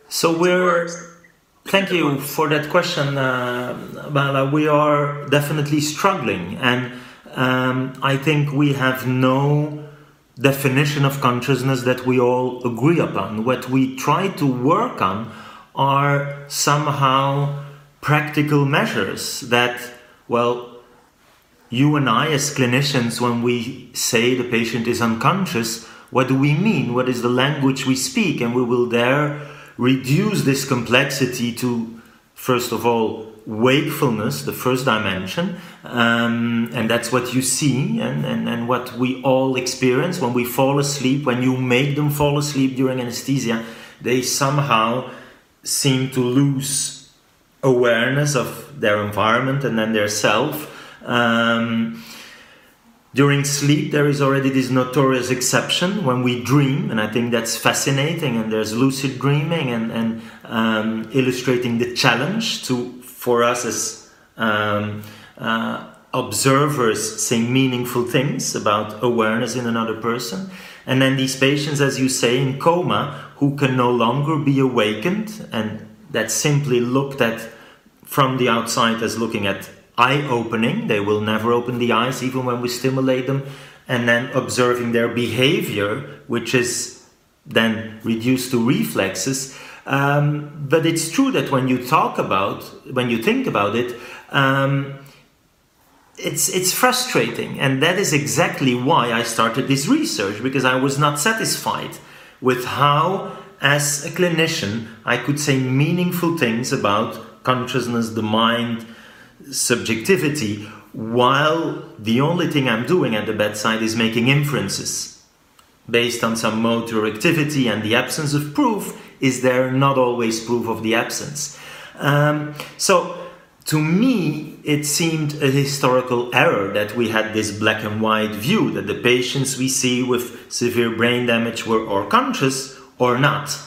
So we're… Thank you for that question, Bala. We are definitely struggling, and I think we have no definition of consciousness that we all agree upon. What we try to work on are somehow practical measures that, well, you and I as clinicians, when we say the patient is unconscious, what do we mean, what is the language we speak, and we will there reduce this complexity to, first of all, wakefulness, the first dimension, and that's what you see and what we all experience when we fall asleep. When you make them fall asleep during anesthesia, they somehow seem to lose awareness of their environment and then their self. During sleep, there is already this notorious exception when we dream, and I think that's fascinating. And there's lucid dreaming and illustrating the challenge for us as observers saying meaningful things about awareness in another person. And then these patients, as you say, in coma, who can no longer be awakened, and that's simply looked at from the outside as looking at eye-opening. They will never open the eyes even when we stimulate them, and then observing their behavior, which is then reduced to reflexes. But it's true that when you think about it, it's frustrating, and that is exactly why I started this research, because I was not satisfied with how, as a clinician, I could say meaningful things about consciousness, the mind, subjectivity, while the only thing I'm doing at the bedside is making inferences based on some motor activity, and the absence of proof is there not always proof of the absence. So to me, it seemed a historical error that we had this black and white view, that the patients we see with severe brain damage were or conscious or not.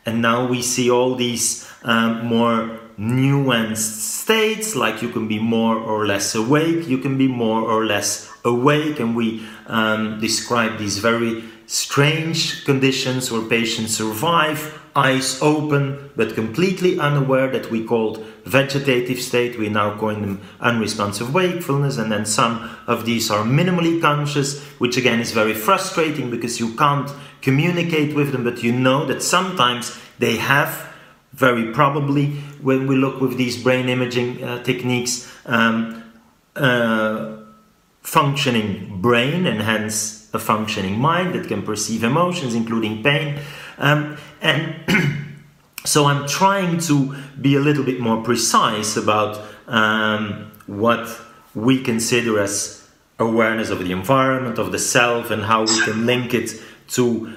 And now we see all these more nuanced states, like you can be more or less awake, you can be more or less awake, and we describe these very strange conditions where patients survive, eyes open but completely unaware, that we called vegetative state. We now call them unresponsive wakefulness, and then some of these are minimally conscious, which again is very frustrating because you can't communicate with them, but you know that sometimes they have, very probably, when we look with these brain imaging techniques, functioning brain, and hence a functioning mind that can perceive emotions, including pain. And so I'm trying to be a little bit more precise about what we consider as awareness of the environment, of the self, and how we can link it to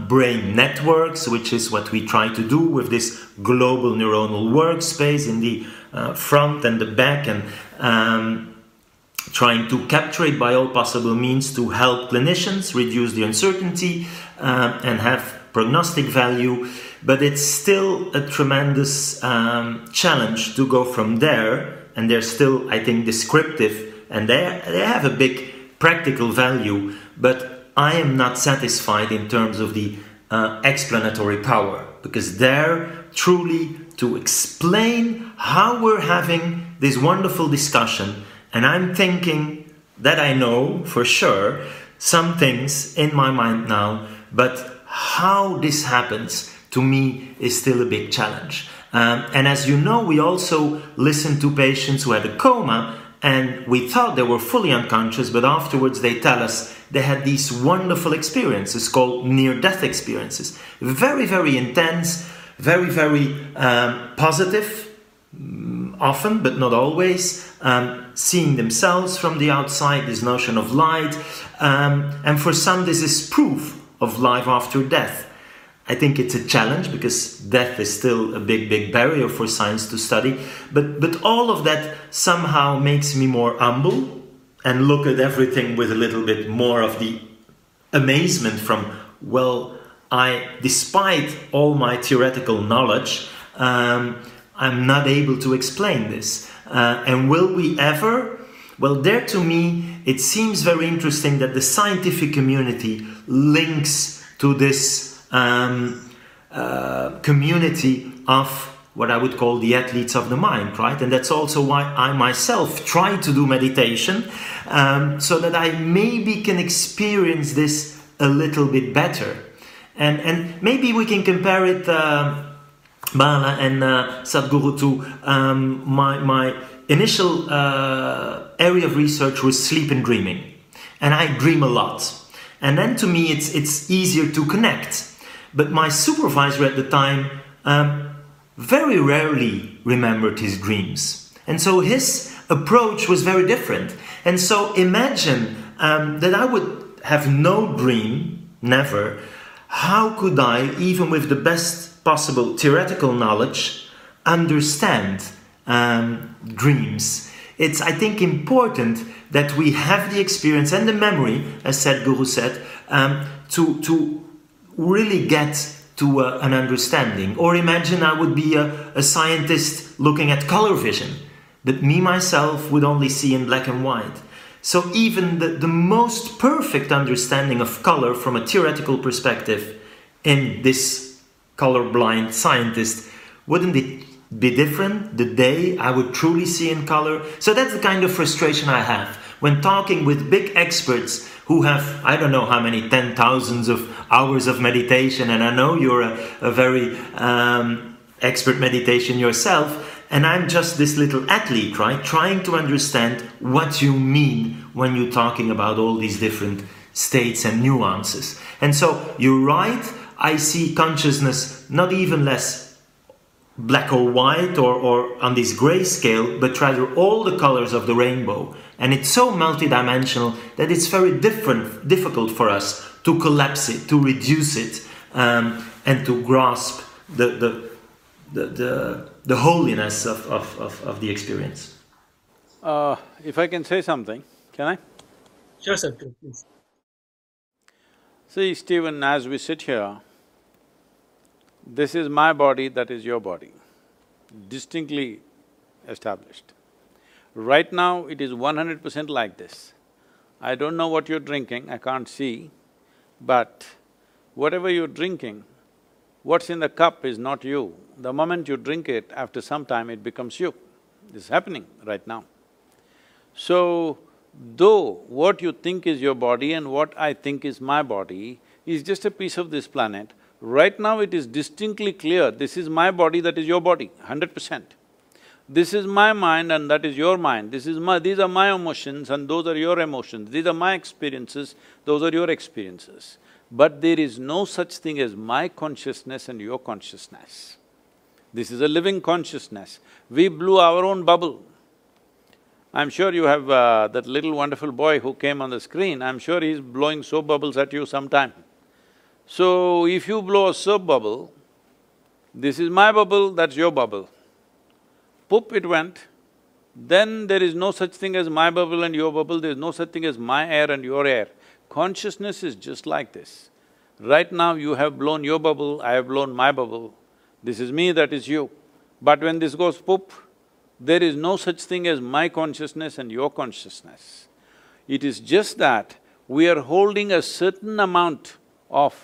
brain networks, which is what we try to do with this global neuronal workspace in the front and the back, and trying to capture it by all possible means to help clinicians reduce the uncertainty and have prognostic value. But it's still a tremendous challenge to go from there, and they're still, I think, descriptive, and they have a big practical value, but I am not satisfied in terms of the explanatory power, because they're truly to explain how we're having this wonderful discussion. And I'm thinking that I know for sure some things in my mind now, but how this happens to me is still a big challenge. And as you know, we also listened to patients who had a coma, and we thought they were fully unconscious, but afterwards they tell us they had these wonderful experiences called near-death experiences. Very, very intense, very, very positive, often, but not always, seeing themselves from the outside, this notion of light. And for some, this is proof of life after death. I think it's a challenge because death is still a big, big barrier for science to study. But all of that somehow makes me more humble and look at everything with a little bit more of the amazement from, well, despite all my theoretical knowledge, I'm not able to explain this. And will we ever? Well, there to me, it seems very interesting that the scientific community links to this community of what I would call the athletes of the mind, right? And that's also why I myself try to do meditation, so that I maybe can experience this a little bit better. And maybe we can compare it, Bala and Sadhguru, to my initial area of research was sleep and dreaming. And I dream a lot. And then to me, it's easier to connect. But my supervisor at the time very rarely remembered his dreams. And so his approach was very different. And so imagine that I would have no dream, never. How could I, even with the best possible theoretical knowledge, understand dreams? It's, I think, important that we have the experience and the memory, as Sadhguru said, to really get to an understanding. Or imagine I would be a scientist looking at color vision, that me myself would only see in black and white. So even the most perfect understanding of color from a theoretical perspective in this colorblind scientist, wouldn't it be different the day I would truly see in color? So that's the kind of frustration I have when talking with big experts who have, I don't know how many 10,000s of hours of meditation, and I know you're a very expert meditation yourself, and I'm just this little athlete, right? Trying to understand what you mean when you're talking about all these different states and nuances. And so you're right, I see consciousness not even less black or white or on this gray scale, but rather all the colors of the rainbow. And it's so multidimensional that it's very difficult for us to collapse it, to reduce it, and to grasp the holiness of the experience. If I can say something, can I? Sure, sir, please. See, Stephen, as we sit here, this is my body, that is your body, distinctly established. Right now, it is 100% like this. I don't know what you're drinking, I can't see, but whatever you're drinking, what's in the cup is not you. The moment you drink it, after some time it becomes you. This is happening right now. So, though what you think is your body and what I think is my body is just a piece of this planet, right now it is distinctly clear, this is my body, that is your body, 100%. This is my mind and that is your mind, these are my emotions and those are your emotions, these are my experiences, those are your experiences. But there is no such thing as my consciousness and your consciousness. This is a living consciousness. We blew our own bubble. I'm sure you have that little wonderful boy who came on the screen, I'm sure he's blowing soap bubbles at you sometime. So, if you blow a soap bubble, this is my bubble, that's your bubble. Poop, it went. Then there is no such thing as my bubble and your bubble, there is no such thing as my air and your air. Consciousness is just like this. Right now you have blown your bubble, I have blown my bubble. This is me, that is you. But when this goes poop, there is no such thing as my consciousness and your consciousness. It is just that we are holding a certain amount of,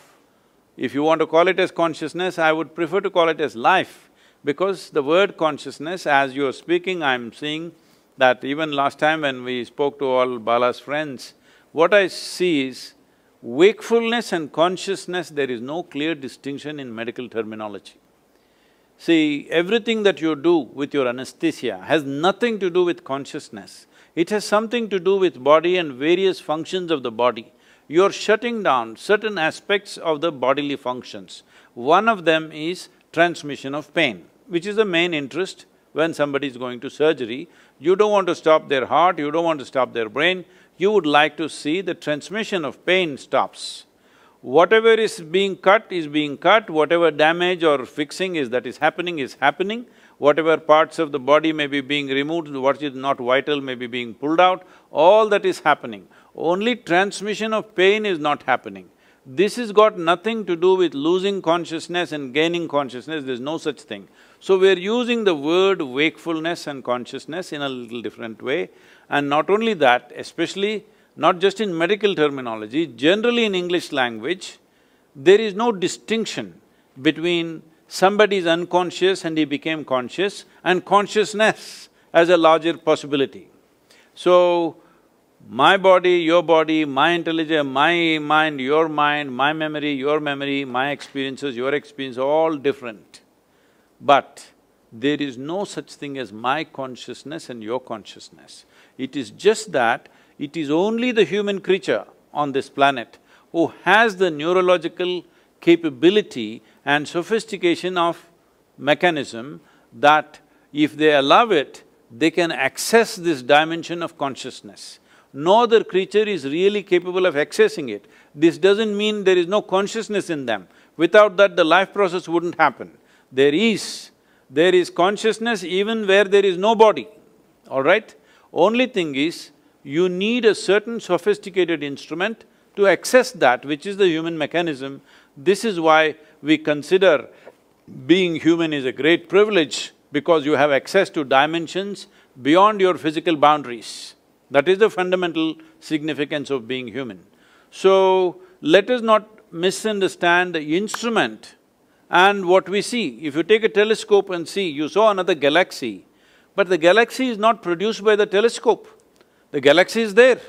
if you want to call it as consciousness, I would prefer to call it as life, because the word consciousness, as you're speaking, I'm seeing that even last time when we spoke to all Bala's friends, what I see is wakefulness and consciousness, there is no clear distinction in medical terminology. See, everything that you do with your anesthesia has nothing to do with consciousness. It has something to do with body and various functions of the body. You're shutting down certain aspects of the bodily functions. One of them is transmission of pain, which is the main interest when somebody is going to surgery. You don't want to stop their heart, you don't want to stop their brain, you would like to see the transmission of pain stops. Whatever is being cut, whatever damage or fixing is happening, whatever parts of the body may be being removed, what is not vital may be being pulled out, all that is happening. Only transmission of pain is not happening. This has got nothing to do with losing consciousness and gaining consciousness, there's no such thing. So we're using the word wakefulness and consciousness in a little different way. And not only that, especially not just in medical terminology, generally in English language, there is no distinction between somebody is unconscious and he became conscious and consciousness as a larger possibility. So, my body, my intelligence, my mind, my memory, your memory, my experiences, your experience, all different. But there is no such thing as my consciousness and your consciousness. It is just that it is only the human creature on this planet who has the neurological capability and sophistication of mechanism that if they allow it, they can access this dimension of consciousness. No other creature is really capable of accessing it. This doesn't mean there is no consciousness in them. Without that, the life process wouldn't happen. There is consciousness even where there is no body, all right? Only thing is, you need a certain sophisticated instrument to access that, which is the human mechanism. This is why we consider being human is a great privilege, because you have access to dimensions beyond your physical boundaries. That is the fundamental significance of being human. So, let us not misunderstand the instrument and what we see. If you take a telescope and see, you saw another galaxy, but the galaxy is not produced by the telescope. The galaxy is there.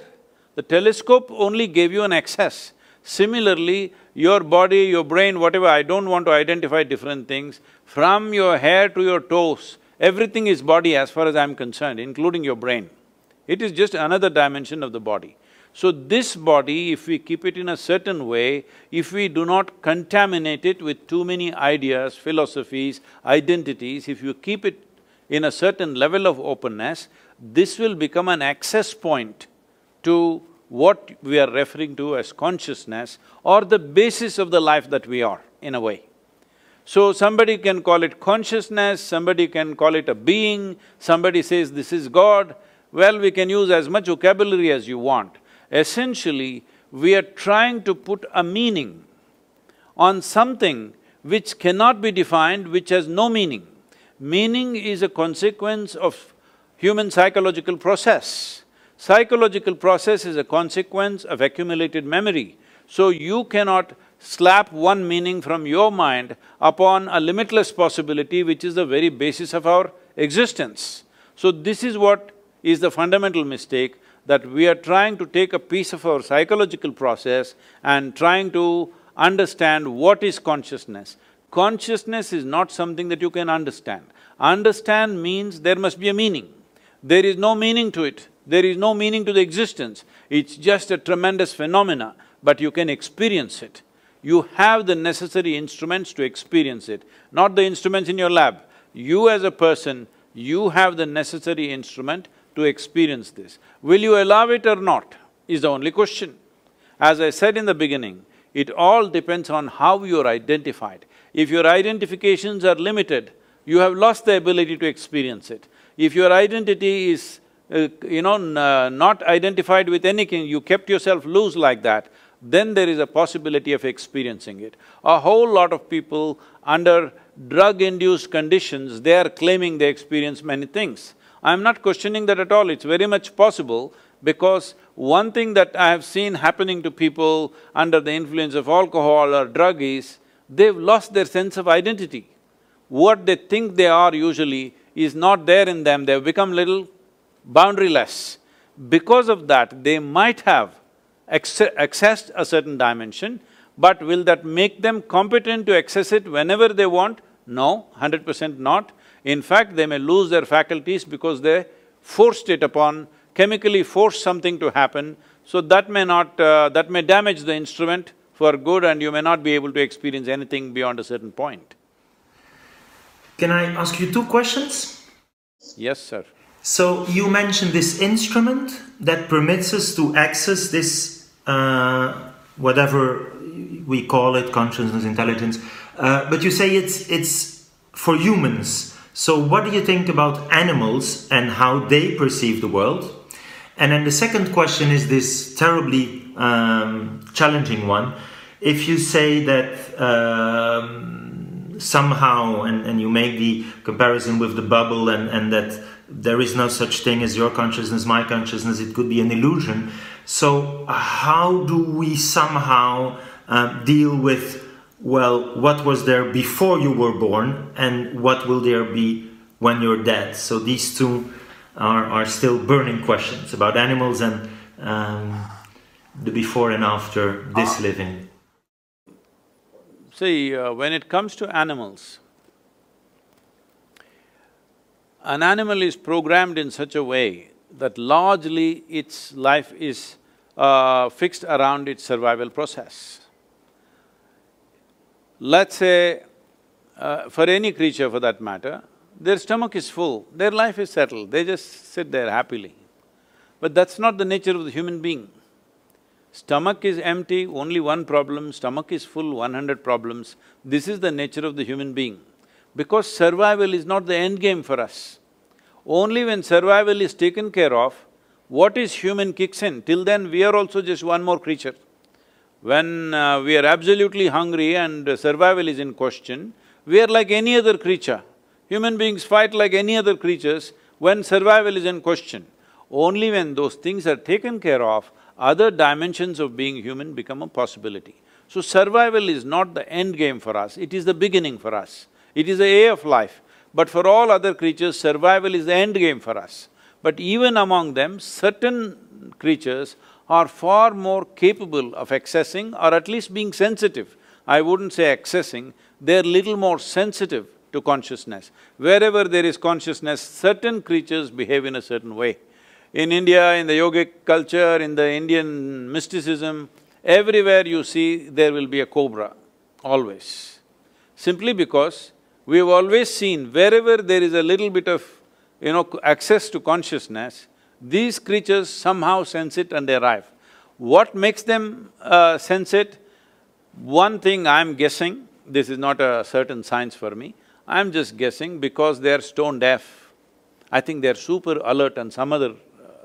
The telescope only gave you an access. Similarly, your body, your brain, whatever, I don't want to identify different things, from your hair to your toes, everything is body as far as I'm concerned, including your brain. It is just another dimension of the body. So this body, if we keep it in a certain way, if we do not contaminate it with too many ideas, philosophies, identities, if you keep it in a certain level of openness, this will become an access point to what we are referring to as consciousness or the basis of the life that we are, in a way. So somebody can call it consciousness, somebody can call it a being, somebody says this is God. Well, we can use as much vocabulary as you want. Essentially, we are trying to put a meaning on something which cannot be defined, which has no meaning. Meaning is a consequence of human psychological process. Psychological process is a consequence of accumulated memory. So you cannot slap one meaning from your mind upon a limitless possibility which is the very basis of our existence. So this is what is the fundamental mistake, that we are trying to take a piece of our psychological process and trying to understand what is consciousness. Consciousness is not something that you can understand. Understand means there must be a meaning. There is no meaning to it, there is no meaning to the existence. It's just a tremendous phenomena, but you can experience it. You have the necessary instruments to experience it, not the instruments in your lab. You as a person, you have the necessary instrument to experience this. Will you allow it or not, is the only question. As I said in the beginning, it all depends on how you're identified. If your identifications are limited, you have lost the ability to experience it. If your identity is, not identified with anything, you kept yourself loose like that, then there is a possibility of experiencing it. A whole lot of people under drug-induced conditions, they are claiming they experience many things. I'm not questioning that at all, it's very much possible, because one thing that I have seen happening to people under the influence of alcohol or drug is, they've lost their sense of identity. What they think they are usually is not there in them, they've become little boundaryless. Because of that, they might have accessed a certain dimension, but will that make them competent to access it whenever they want? No, 100% not. In fact, they may lose their faculties because they forced it upon, chemically forced something to happen, so that may damage the instrument for good and you may not be able to experience anything beyond a certain point. Can I ask you two questions? Yes, sir. So you mentioned this instrument that permits us to access this, whatever we call it, consciousness, intelligence, but you say it's for humans. So what do you think about animals and how they perceive the world? And then the second question is this terribly challenging one. If you say that somehow, and you make the comparison with the bubble and that there is no such thing as your consciousness, my consciousness, it could be an illusion. So how do we somehow deal with, well, what was there before you were born and what will there be when you're dead? So these two are still burning questions about animals and the before and after this living. See, when it comes to animals, an animal is programmed in such a way that largely its life is fixed around its survival process. Let's say, for any creature for that matter, their stomach is full, their life is settled, they just sit there happily. But that's not the nature of the human being. Stomach is empty, only one problem, stomach is full, 100 problems. This is the nature of the human being. Because survival is not the end game for us. Only when survival is taken care of, what is human kicks in. Till then, we are also just one more creature. When we are absolutely hungry and survival is in question, we are like any other creature. Human beings fight like any other creatures when survival is in question. Only when those things are taken care of, other dimensions of being human become a possibility. So survival is not the end game for us, it is the beginning for us. It is the A of life. But for all other creatures, survival is the end game for us. But even among them, certain creatures are far more capable of accessing or at least being sensitive. I wouldn't say accessing, they're little more sensitive to consciousness. Wherever there is consciousness, certain creatures behave in a certain way. In India, in the yogic culture, in the Indian mysticism, everywhere you see there will be a cobra, always. Simply because we have always seen wherever there is a little bit of, access to consciousness, these creatures somehow sense it and they arrive. What makes them sense it? One thing I'm guessing, this is not a certain science for me, I'm just guessing because they're stone deaf. I think they're super alert and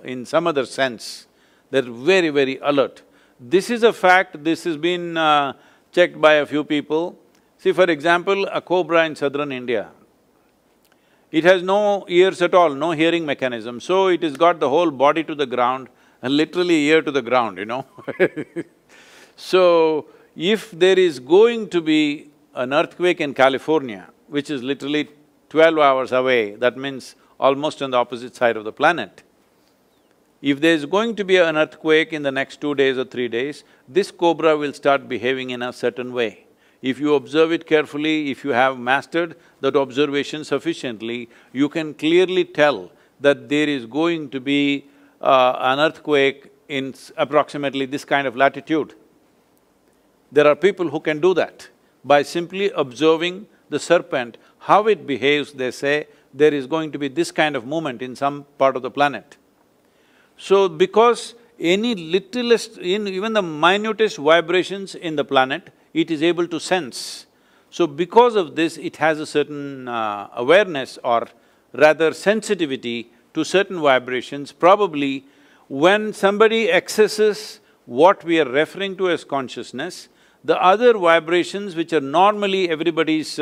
in some other sense, they're very, very alert. This is a fact, this has been checked by a few people. See, for example, a cobra in southern India, it has no ears at all, no hearing mechanism, so it has got the whole body to the ground and literally ear to the ground, So, if there is going to be an earthquake in California, which is literally 12 hours away, that means almost on the opposite side of the planet, if there is going to be an earthquake in the next 2 days or 3 days, this cobra will start behaving in a certain way. If you observe it carefully, if you have mastered that observation sufficiently, you can clearly tell that there is going to be an earthquake in approximately this kind of latitude. There are people who can do that. By simply observing the serpent, how it behaves, they say, there is going to be this kind of movement in some part of the planet. So, because any littlest, even the minutest vibrations in the planet, it is able to sense. So, because of this, it has a certain awareness or rather sensitivity to certain vibrations. Probably when somebody accesses what we are referring to as consciousness, the other vibrations which are normally everybody's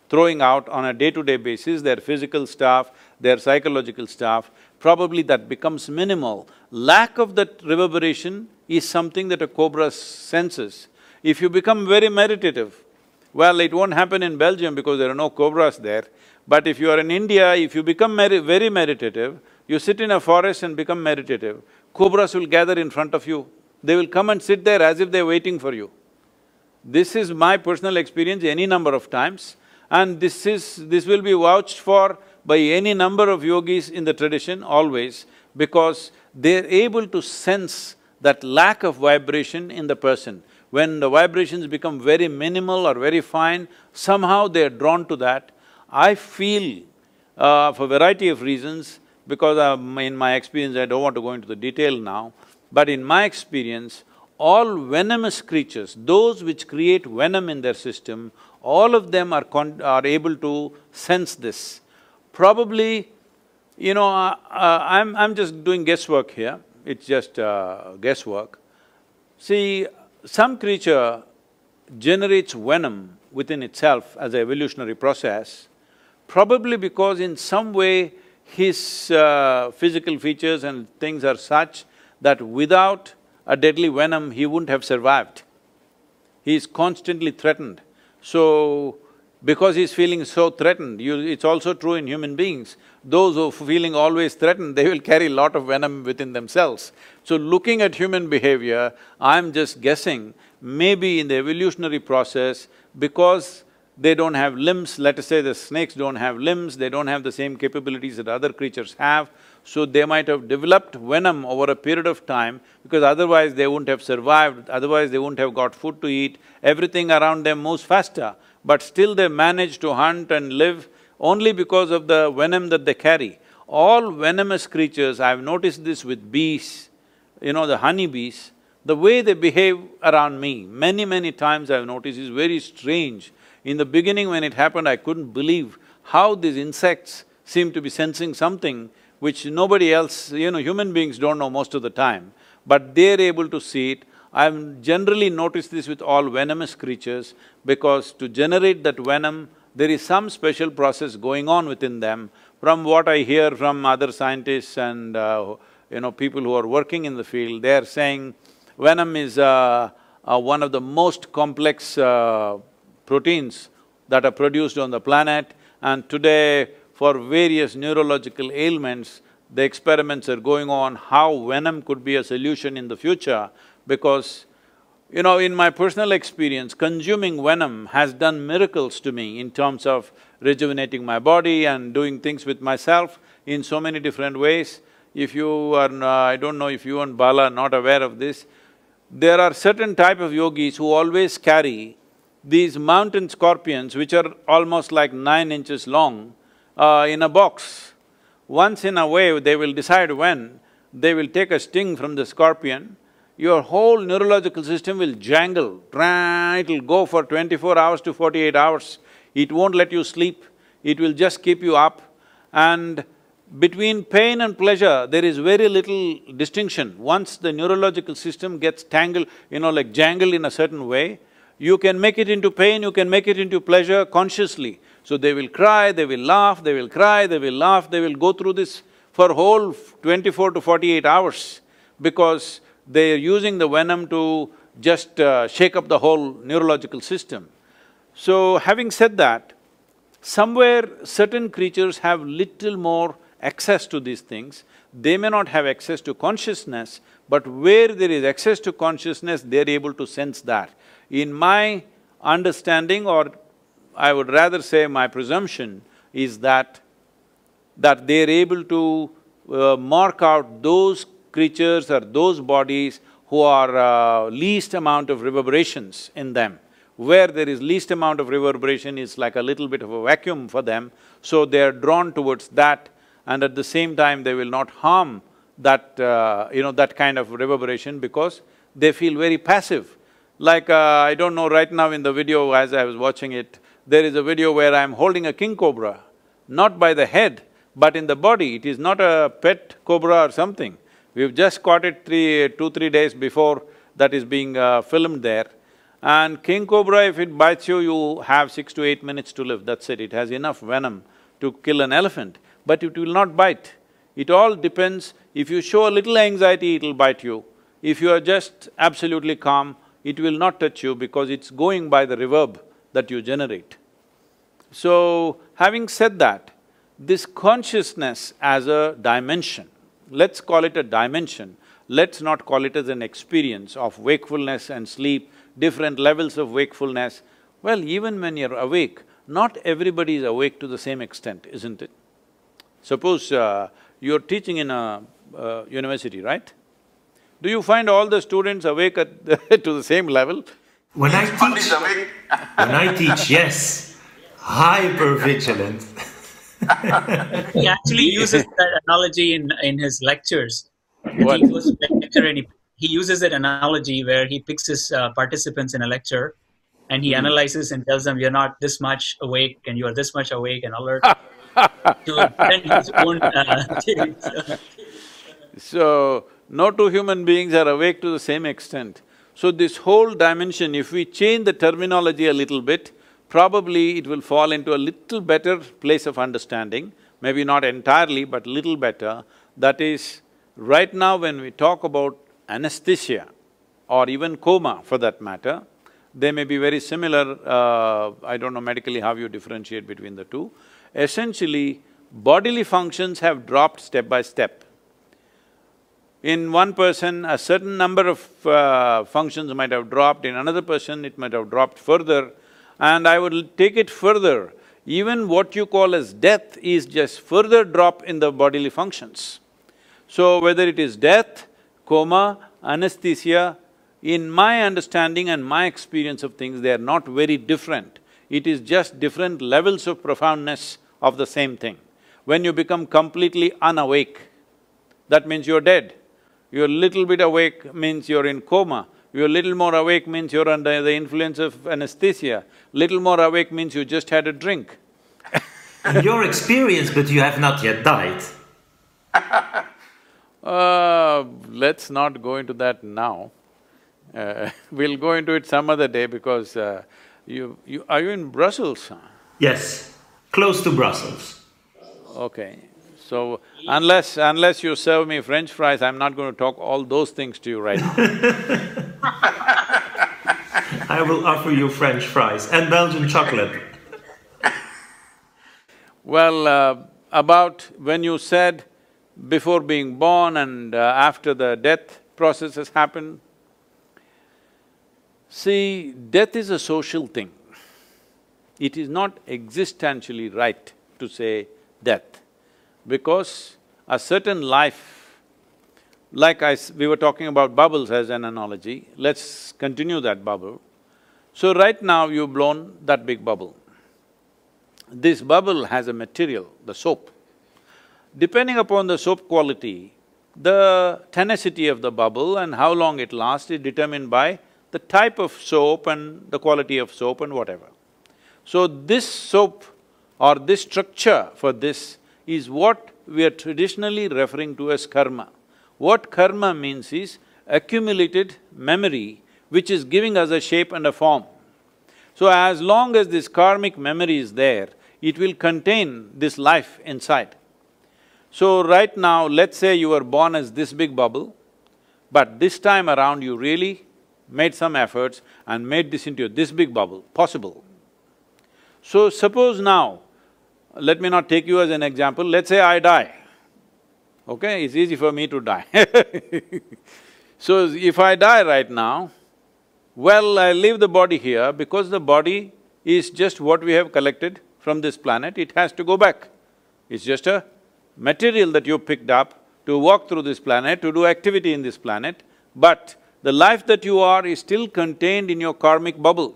throwing out on a day-to-day basis, their physical stuff, their psychological stuff, probably that becomes minimal. Lack of that reverberation is something that a cobra senses. If you become very meditative, well, it won't happen in Belgium because there are no cobras there, but if you are in India, if you become very meditative, you sit in a forest and become meditative, cobras will gather in front of you. They will come and sit there as if they're waiting for you. This is my personal experience any number of times, and this will be vouched for by any number of yogis in the tradition always, because they're able to sense that lack of vibration in the person. When the vibrations become very minimal or very fine, somehow they're drawn to that. I feel, for a variety of reasons, because in my experience, I don't want to go into the detail now, but in my experience, all venomous creatures, those which create venom in their system, all of them are able to sense this. Probably, I'm just doing guesswork here, it's just guesswork. See, some creature generates venom within itself as an evolutionary process, probably because in some way his physical features and things are such that without a deadly venom, he wouldn't have survived. He is constantly threatened. So, because he's feeling so threatened, it's also true in human beings. Those who are feeling always threatened, they will carry a lot of venom within themselves. So, looking at human behavior, I'm just guessing, maybe in the evolutionary process, because They don't have limbs, let us say the snakes don't have limbs, they don't have the same capabilities that other creatures have, so they might have developed venom over a period of time because otherwise they wouldn't have survived, otherwise they wouldn't have got food to eat, everything around them moves faster, but still they manage to hunt and live only because of the venom that they carry. All venomous creatures, I've noticed this with bees, the honeybees, the way they behave around me, many times I've noticed is very strange. In the beginning when it happened, I couldn't believe how these insects seem to be sensing something which nobody else, human beings don't know most of the time, but they're able to see it. I've generally noticed this with all venomous creatures because to generate that venom, there is some special process going on within them. From what I hear from other scientists and people who are working in the field, they're saying venom is one of the most complex proteins that are produced on the planet, and today for various neurological ailments, the experiments are going on how venom could be a solution in the future because, in my personal experience, consuming venom has done miracles to me in terms of rejuvenating my body and doing things with myself in so many different ways. If you are… I don't know if you and Bala are not aware of this, there are certain type of yogis who always carry these mountain scorpions which are almost like 9 inches long in a box. Once in a way, they will decide when, they will take a sting from the scorpion, your whole neurological system will jangle, it'll go for 24 hours to 48 hours. It won't let you sleep, it will just keep you up, and between pain and pleasure, there is very little distinction. Once the neurological system gets tangled, like jangled in a certain way, you can make it into pain, you can make it into pleasure consciously. So they will cry, they will laugh, they will cry, they will laugh, they will go through this for whole 24 to 48 hours because they are using the venom to just shake up the whole neurological system. So having said that, somewhere certain creatures have little more access to these things. They may not have access to consciousness, but where there is access to consciousness, they're able to sense that. In my understanding, or I would rather say my presumption, is that they're able to mark out those creatures or those bodies who are least amount of reverberations in them. Where there is least amount of reverberation is like a little bit of a vacuum for them, so they are drawn towards that, and at the same time they will not harm that, that kind of reverberation because they feel very passive. Like, I don't know, right now in the video as I was watching it, there is a video where I'm holding a king cobra, not by the head, but in the body. It is not a pet cobra or something. We've just caught it 2-3 days before that is being filmed there. And king cobra, if it bites you, you have 6 to 8 minutes to live, that's it. It has enough venom to kill an elephant, but it will not bite. It all depends, if you show a little anxiety, it'll bite you. If you are just absolutely calm, it will not touch you because it's going by the reverb that you generate. So, having said that, this consciousness as a dimension, let's call it a dimension, let's not call it as an experience of wakefulness and sleep, different levels of wakefulness. Well, even when you're awake, not everybody is awake to the same extent, isn't it? Suppose you're teaching in a university, right? Do you find all the students awake at to the same level? When I teach, yes, hyper-vigilant. He actually uses that analogy in his lectures. What? He goes to lecture and he uses that analogy where he picks his participants in a lecture and he analyzes and tells them, you're not this much awake and you're this much awake and alert to then his own So, no two human beings are awake to the same extent. So this whole dimension, if we change the terminology a little bit, probably it will fall into a little better place of understanding, maybe not entirely, but little better. That is, right now when we talk about anesthesia or even coma for that matter, they may be very similar, I don't know medically how you differentiate between the two. Essentially, bodily functions have dropped step by step. In one person, a certain number of functions might have dropped, in another person it might have dropped further, And I would take it further, even what you call as death is just further drop in the bodily functions. So whether it is death, coma, anesthesia, in my understanding and my experience of things, they are not very different. It is just different levels of profoundness of the same thing. When you become completely unawake, that means you're dead. You're little bit awake means you're in coma. You're little more awake means you're under the influence of anesthesia. Little more awake means you just had a drink. Your experience, but you have not yet died. Let's not go into that now. We'll go into it some other day because are you in Brussels? Yes, close to Brussels. Okay, so unless you serve me French fries, I'm not going to talk all those things to you right now. I will offer you French fries and Belgian chocolate. Well, about when you said before being born and after the death process has happened, see, death is a social thing. It is not existentially right to say death, because a certain life, like we were talking about bubbles as an analogy, let's continue that bubble. So right now you've blown that big bubble. This bubble has a material, the soap. Depending upon the soap quality, the tenacity of the bubble and how long it lasts is determined by the type of soap and the quality of soap and whatever. So this soap or this structure for this is what we are traditionally referring to as karma. What karma means is accumulated memory which is giving us a shape and a form. So as long as this karmic memory is there, it will contain this life inside. So right now, let's say you were born as this big bubble, but this time around you really made some efforts and made this into this big bubble, possible. So suppose now, let me not take you as an example, let's say I die, okay? It's easy for me to die So if I die right now, well, I leave the body here because the body is just what we have collected from this planet, it has to go back. It's just a material that you picked up to walk through this planet, to do activity in this planet, but the life that you are is still contained in your karmic bubble.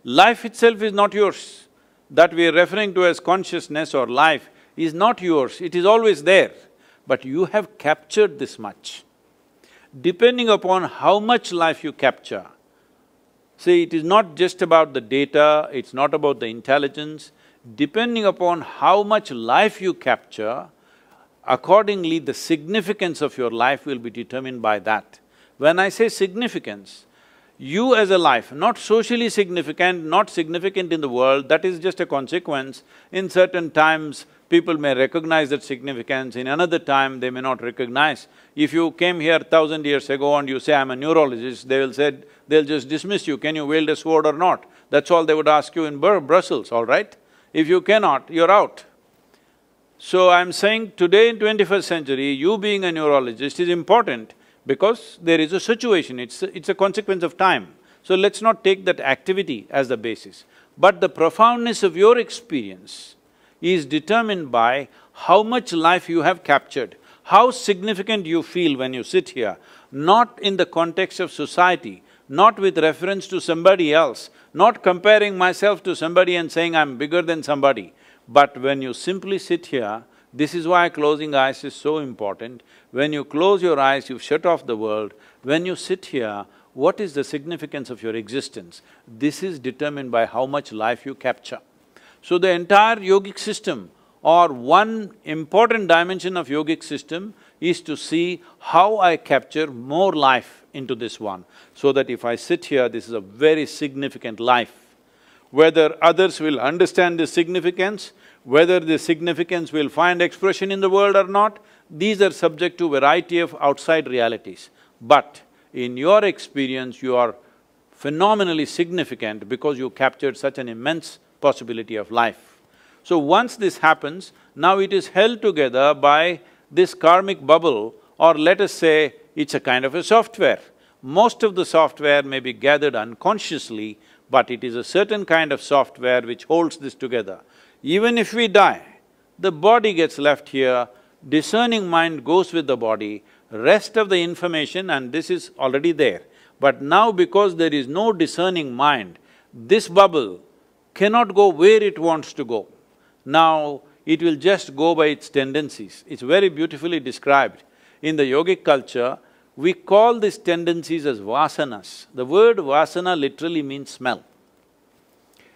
Life itself is not yours. That we are referring to as consciousness or life is not yours, it is always there, but you have captured this much. Depending upon how much life you capture, see, it is not just about the data, it's not about the intelligence. Depending upon how much life you capture, accordingly the significance of your life will be determined by that. When I say significance, you as a life, not socially significant, not significant in the world, that is just a consequence. In certain times, people may recognize that significance, in another time they may not recognize. If you came here 1,000 years ago and you say, I'm a neurologist, they'll just dismiss you, can you wield a sword or not? That's all they would ask you in Brussels, all right? If you cannot, you're out. So I'm saying today in 21st century, you being a neurologist is important because there is a situation, it's a consequence of time. So let's not take that activity as the basis. But the profoundness of your experience is determined by how much life you have captured, how significant you feel when you sit here, not in the context of society, not with reference to somebody else, not comparing myself to somebody and saying I'm bigger than somebody, but when you simply sit here, this is why closing eyes is so important. When you close your eyes, you've shut off the world. When you sit here, what is the significance of your existence? This is determined by how much life you capture. So the entire yogic system or one important dimension of yogic system is to see how I capture more life into this one, so that if I sit here, this is a very significant life. Whether others will understand this significance, whether the significance will find expression in the world or not, these are subject to variety of outside realities. But in your experience, you are phenomenally significant because you captured such an immense possibility of life. So once this happens, now it is held together by this karmic bubble, or let us say it's a kind of a software. Most of the software may be gathered unconsciously, but it is a certain kind of software which holds this together. Even if we die, the body gets left here, discerning mind goes with the body, rest of the information, and this is already there. But now because there is no discerning mind, this bubble cannot go where it wants to go. Now, it will just go by its tendencies. It's very beautifully described. In the yogic culture, we call these tendencies as vasanas. The word vasana literally means smell.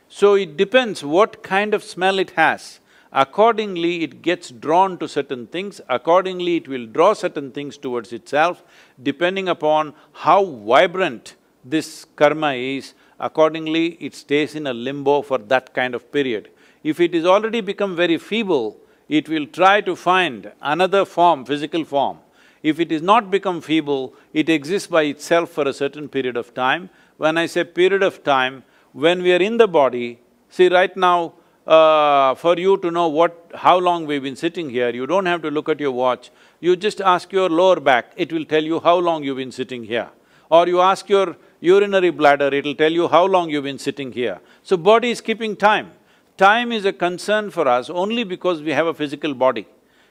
So it depends what kind of smell it has. Accordingly, it gets drawn to certain things, accordingly it will draw certain things towards itself, depending upon how vibrant this karma is, accordingly it stays in a limbo for that kind of period. If it is already become very feeble, it will try to find another form, physical form. If it is not become feeble, it exists by itself for a certain period of time. When I say period of time, when we are in the body, see right now, for you to know how long we've been sitting here, you don't have to look at your watch. You just ask your lower back, it will tell you how long you've been sitting here. Or you ask your urinary bladder, it'll tell you how long you've been sitting here. So body is keeping time. Time is a concern for us only because we have a physical body.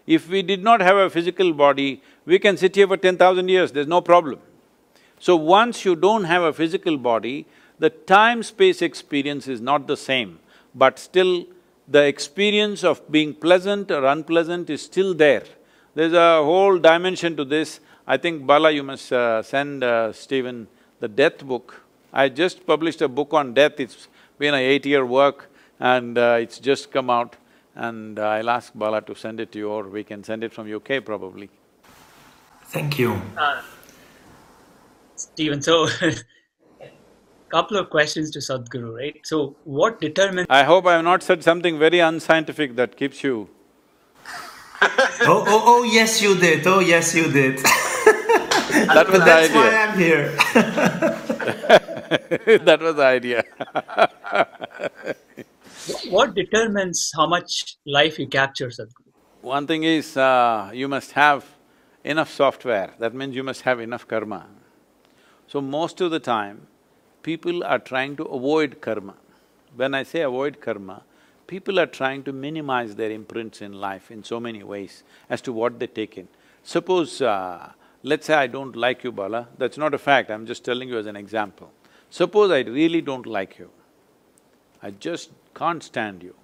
If we did not have a physical body, we can sit here for 10,000 years, there's no problem. So once you don't have a physical body, the time-space experience is not the same, but still the experience of being pleasant or unpleasant is still there. There's a whole dimension to this. I think Bala, you must send Stephen the death book. I just published a book on death, it's been an 8-year work and it's just come out, and I'll ask Bala to send it to you, or we can send it from UK probably. Thank you. Stephen, so couple of questions to Sadhguru, right? So what determines… I hope I have not said something very unscientific that keeps you… Oh, yes you did, oh yes you did. That was the idea. That's why I'm here. That was the idea. What determines how much life you capture, Sadhguru? One thing is, you must have enough software, that means you must have enough karma. So most of the time, people are trying to avoid karma. When I say avoid karma, people are trying to minimize their imprints in life in so many ways as to what they take in. Suppose, let's say I don't like you, Bala, that's not a fact, I'm just telling you as an example. Suppose I really don't like you, I just can't stand you.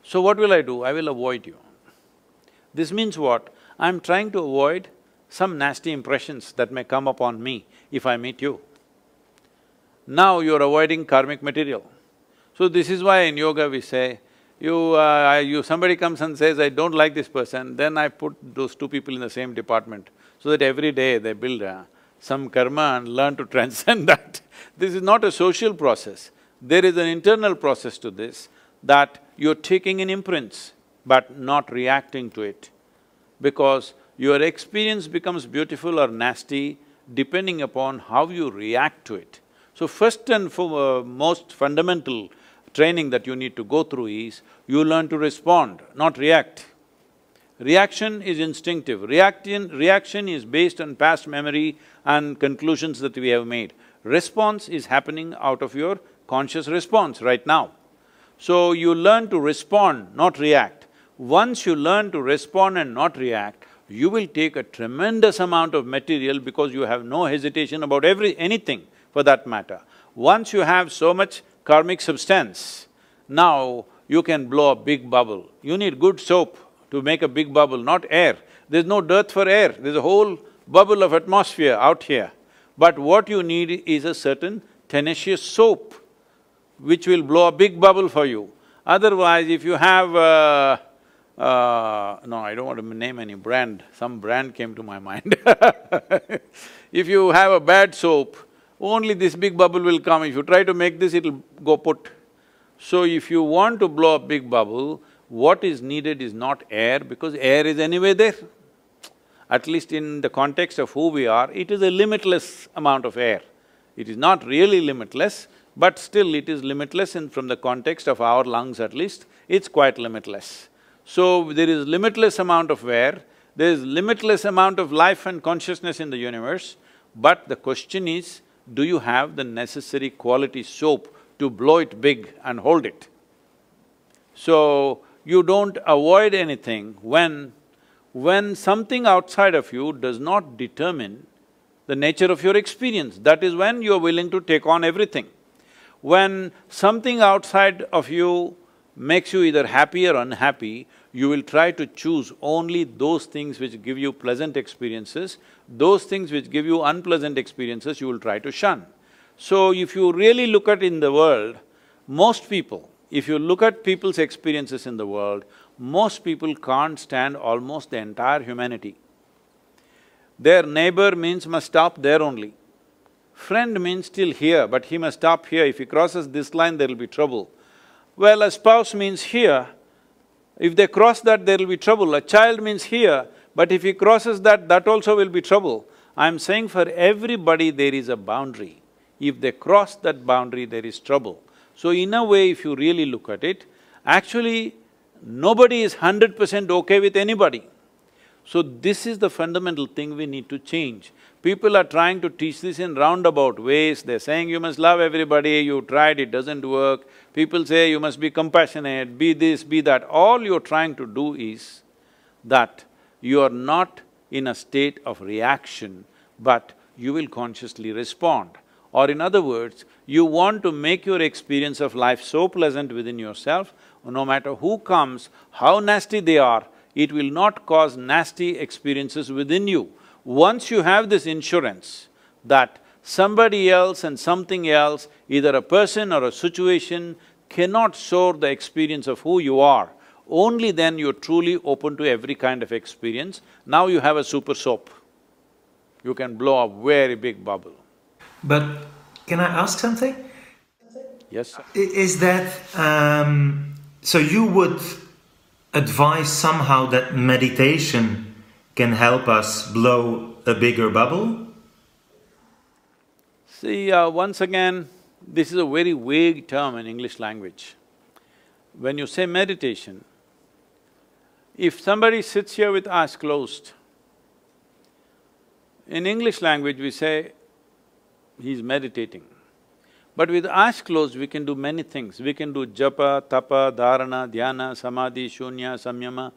So what will I do? I will avoid you. This means what? I'm trying to avoid some nasty impressions that may come upon me if I meet you. Now you're avoiding karmic material. So this is why in yoga we say, somebody comes and says, I don't like this person, then I put those two people in the same department, so that every day they build some karma and learn to transcend that. This is not a social process. There is an internal process to this, that you're taking in imprints, but not reacting to it. Because your experience becomes beautiful or nasty depending upon how you react to it. So first and most fundamental training that you need to go through is, you learn to respond, not react. Reaction is instinctive. Reaction is based on past memory and conclusions that we have made. Response is happening out of your conscious response right now. So you learn to respond, not react. Once you learn to respond and not react, you will take a tremendous amount of material because you have no hesitation about anything for that matter. Once you have so much karmic substance, now you can blow a big bubble. You need good soap to make a big bubble, not air. There's no dearth for air, there's a whole bubble of atmosphere out here. But what you need is a certain tenacious soap which will blow a big bubble for you. Otherwise, if you have no, I don't want to name any brand, some brand came to my mind. If you have a bad soap, only this big bubble will come. If you try to make this, it'll go put. So if you want to blow a big bubble, what is needed is not air, because air is anyway there. At least in the context of who we are, it is a limitless amount of air. It is not really limitless, but still it is limitless from the context of our lungs at least, it's quite limitless. So there is limitless amount of air, there is limitless amount of life and consciousness in the universe, but the question is, do you have the necessary quality soap to blow it big and hold it. So, you don't avoid anything when something outside of you does not determine the nature of your experience. That is when you're willing to take on everything. When something outside of you makes you either happy or unhappy, you will try to choose only those things which give you pleasant experiences. Those things which give you unpleasant experiences, you will try to shun. So, if you really look at in the world, most people, if you look at people's experiences in the world, most people can't stand almost the entire humanity. Their neighbor means must stop there only. Friend means still here, but he must stop here. If he crosses this line, there will be trouble. Well, a spouse means here. If they cross that, there will be trouble. A child means here, but if he crosses that, that also will be trouble. I'm saying for everybody there is a boundary. If they cross that boundary, there is trouble. So in a way, if you really look at it, actually nobody is 100% okay with anybody. So this is the fundamental thing we need to change. People are trying to teach this in roundabout ways. They're saying you must love everybody, you tried, it doesn't work. People say you must be compassionate, be this, be that. All you're trying to do is that you are not in a state of reaction, but you will consciously respond. Or in other words, you want to make your experience of life so pleasant within yourself, no matter who comes, how nasty they are, it will not cause nasty experiences within you. Once you have this insurance that somebody else and something else, either a person or a situation, cannot soar the experience of who you are, only then you're truly open to every kind of experience. Now you have a super soap. You can blow a very big bubble. But can I ask something? Yes, sir. Is that… so you would advise somehow that meditation can help us blow a bigger bubble? See, once again, this is a very vague term in English language. When you say meditation, if somebody sits here with eyes closed, in English language we say, he's meditating. But with eyes closed, we can do many things. We can do japa, tapa, dharana, dhyana, samadhi, shunya, samyama.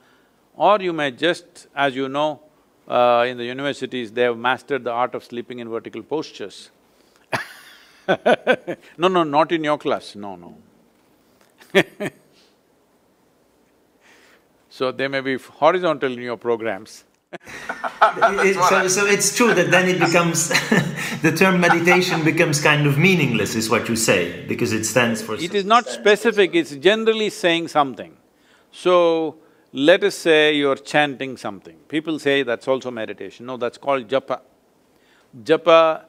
Or you may just, as you know, in the universities, they have mastered the art of sleeping in vertical postures. No, no, not in your class, no. So they may be horizontal in your programs. So it's true that then it becomes… the term meditation becomes kind of meaningless, is what you say, because it stands for… It is not specific, it's generally saying something. So, let us say you're chanting something. People say that's also meditation. No, that's called japa. Japa,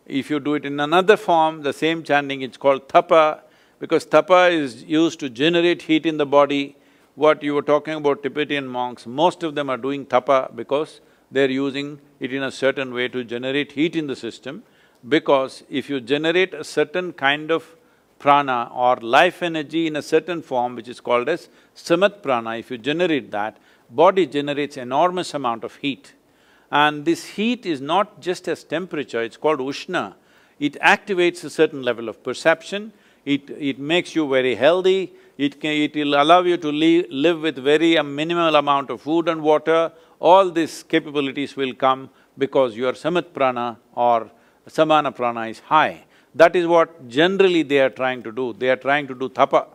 if you do it in another form, the same chanting, it's called tapa, because tapa is used to generate heat in the body. What you were talking about Tibetan monks, most of them are doing tapa because they're using it in a certain way to generate heat in the system, because if you generate a certain kind of prana or life energy in a certain form which is called as samat prana, if you generate that, body generates enormous amount of heat. And this heat is not just as temperature, it's called ushna. It activates a certain level of perception, it makes you very healthy, it'll allow you to live with very minimal amount of food and water. All these capabilities will come because your samat prana or samana prana is high. That is what generally they are trying to do, they are trying to do tapa.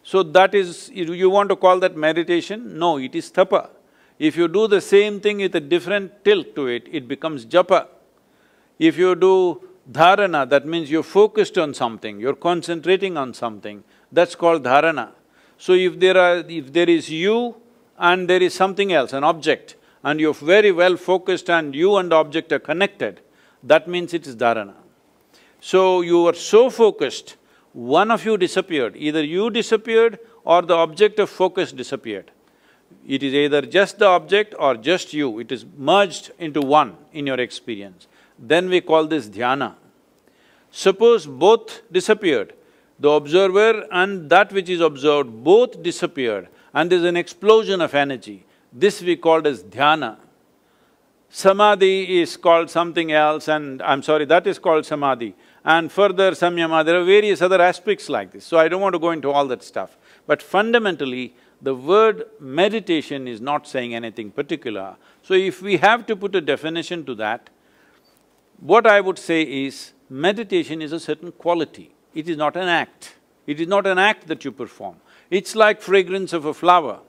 So that is… you want to call that meditation? No, it is tapa. If you do the same thing with a different tilt to it, it becomes japa. If you do dharana, that means you're focused on something, you're concentrating on something, that's called dharana. So if there is you and there is something else, an object, and you're very well focused and you and the object are connected, that means it is dharana. So you were so focused, one of you disappeared, either you disappeared or the object of focus disappeared. It is either just the object or just you, it is merged into one in your experience. Then we call this dhyana. Suppose both disappeared, the observer and that which is observed both disappeared and there's an explosion of energy, this we called as dhyana. Samadhi is called something else and I'm sorry, that is called Samadhi. And further Samyama, there are various other aspects like this, so I don't want to go into all that stuff. But fundamentally, the word meditation is not saying anything particular. So if we have to put a definition to that, what I would say is, meditation is a certain quality, it is not an act. It is not an act that you perform. It's like fragrance of a flower.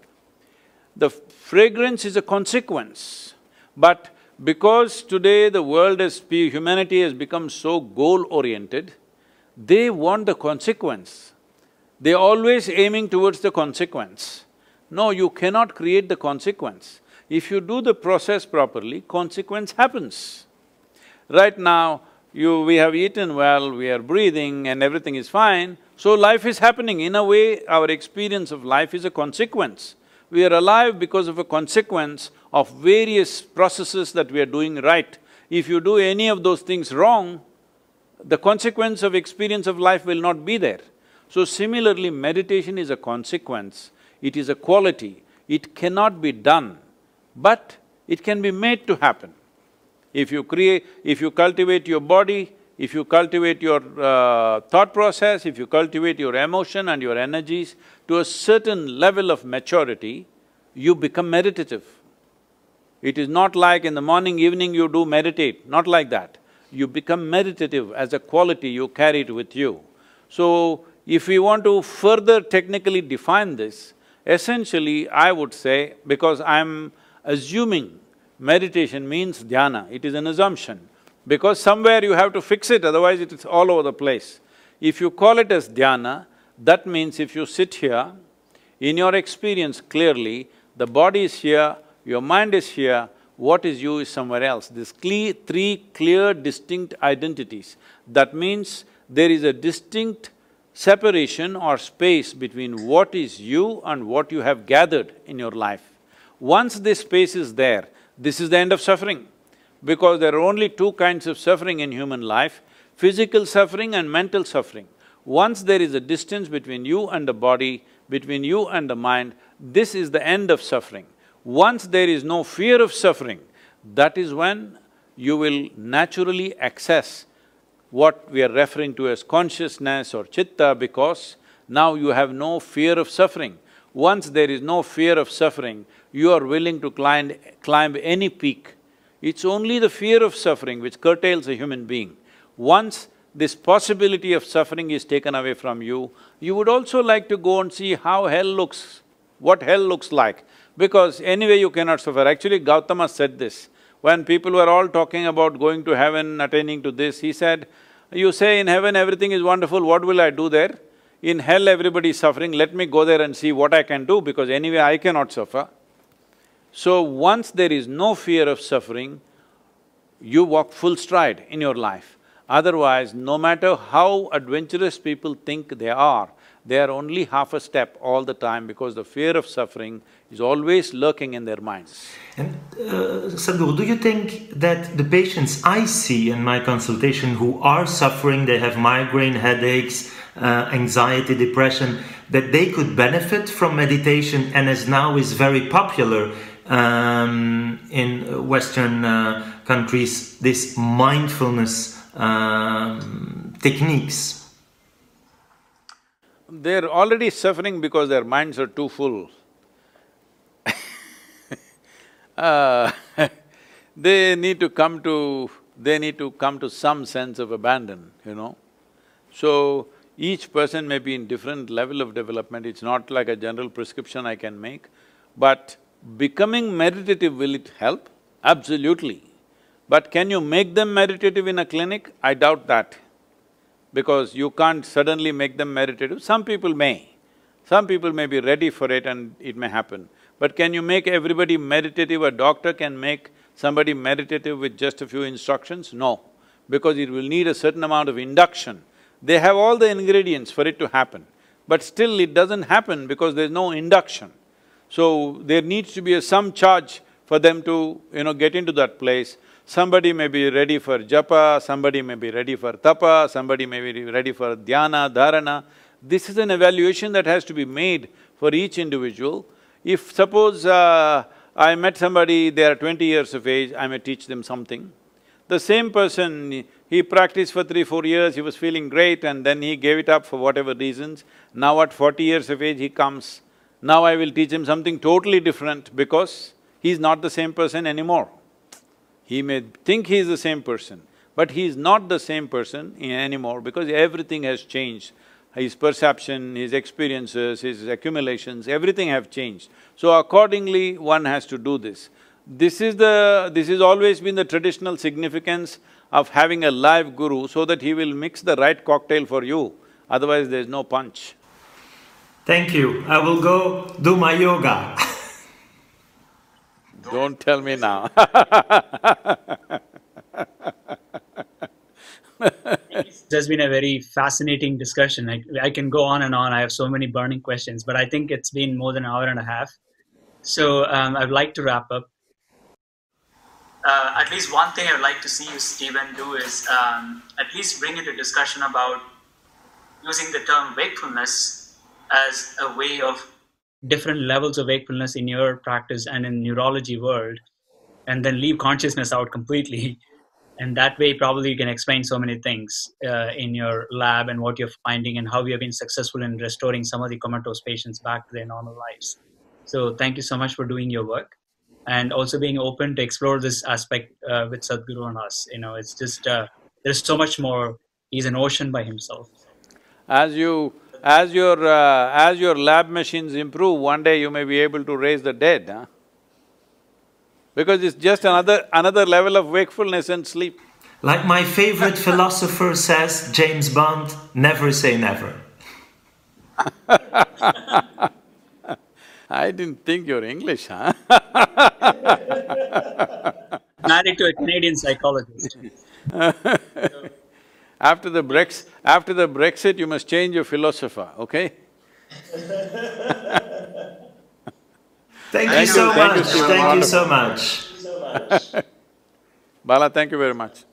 The fragrance is a consequence, but because today the world humanity has become so goal-oriented, they want the consequence. They're always aiming towards the consequence. No, you cannot create the consequence. If you do the process properly, consequence happens. Right now, we have eaten well, we are breathing and everything is fine, so life is happening. In a way, our experience of life is a consequence. We are alive because of a consequence of various processes that we are doing right. If you do any of those things wrong, the consequence of experience of life will not be there. So similarly, meditation is a consequence, it is a quality, it cannot be done, but it can be made to happen. If you cultivate your body, if you cultivate your thought process, if you cultivate your emotion and your energies to a certain level of maturity, you become meditative. It is not like in the morning, evening you do meditate, not like that. You become meditative as a quality, you carry it with you. So, if we want to further technically define this, essentially I would say, because I'm assuming meditation means dhyana, it is an assumption, because somewhere you have to fix it, otherwise it is all over the place. If you call it as dhyana, that means if you sit here, in your experience clearly, the body is here, your mind is here, what is you is somewhere else. These three clear, distinct identities. That means there is a distinct separation or space between what is you and what you have gathered in your life. Once this space is there, this is the end of suffering. Because there are only two kinds of suffering in human life, physical suffering and mental suffering. Once there is a distance between you and the body, between you and the mind, this is the end of suffering. Once there is no fear of suffering, that is when you will naturally access what we are referring to as consciousness or chitta, because now you have no fear of suffering. Once there is no fear of suffering, you are willing to climb any peak. It's only the fear of suffering which curtails a human being. Once this possibility of suffering is taken away from you, you would also like to go and see how hell looks, what hell looks like, because anyway you cannot suffer. Actually, Gautama said this. When people were all talking about going to heaven, attaining to this, he said, you say in heaven everything is wonderful, what will I do there? In hell everybody is suffering, let me go there and see what I can do, because anyway I cannot suffer. So once there is no fear of suffering, you walk full stride in your life. Otherwise, no matter how adventurous people think they are only half a step all the time, because the fear of suffering is always lurking in their minds. And Sadhguru, do you think that the patients I see in my consultation who are suffering, they have migraine, headaches, anxiety, depression, that they could benefit from meditation, and as now is very popular in Western countries, this mindfulness techniques? They're already suffering because their minds are too full. They need to come to some sense of abandon, you know. So, each person may be in different level of development, it's not like a general prescription I can make. But becoming meditative, will it help? Absolutely. But can you make them meditative in a clinic? I doubt that, because you can't suddenly make them meditative. Some people may be ready for it and it may happen. But can you make everybody meditative? A doctor can make somebody meditative with just a few instructions? No, because it will need a certain amount of induction. They have all the ingredients for it to happen, but still it doesn't happen because there's no induction. So there needs to be some charge for them to, get into that place. Somebody may be ready for japa, somebody may be ready for tapa, somebody may be ready for dhyana, dharana. This is an evaluation that has to be made for each individual. If suppose I met somebody, they are 20 years of age, I may teach them something. The same person, he practiced for 3-4 years, he was feeling great and then he gave it up for whatever reasons. Now at 40 years of age, he comes. Now I will teach him something totally different because he's not the same person anymore. He may think he is the same person, but he is not the same person anymore because everything has changed. His perception, his experiences, his accumulations, everything have changed. So accordingly, one has to do this. This is always been the traditional significance of having a live guru so that he will mix the right cocktail for you, otherwise there's no punch. Thank you. I will go do my yoga. Don't tell me now. There's been a very fascinating discussion. I can go on and on. I have so many burning questions, but I think it's been more than an hour and a half. So I'd like to wrap up. At least one thing I'd like to see you, Stephen, do is at least bring into discussion about using the term wakefulness as a way of different levels of wakefulness in your practice and in neurology world, and then leave consciousness out completely. And that way, probably you can explain so many things in your lab and what you're finding and how you have been successful in restoring some of the comatose patients back to their normal lives. So thank you so much for doing your work and also being open to explore this aspect with Sadhguru and us. You know, it's just, there's so much more. He's an ocean by himself. As your lab machines improve, one day you may be able to raise the dead, huh? Because it's just another level of wakefulness and sleep. Like my favorite philosopher says, James Bond, never say never. I didn't think you're English, huh? Married to a Canadian psychologist. After the Brexit, you must change your philosopher, okay? Thank you so much. Thank you so much. Bala, thank you very much.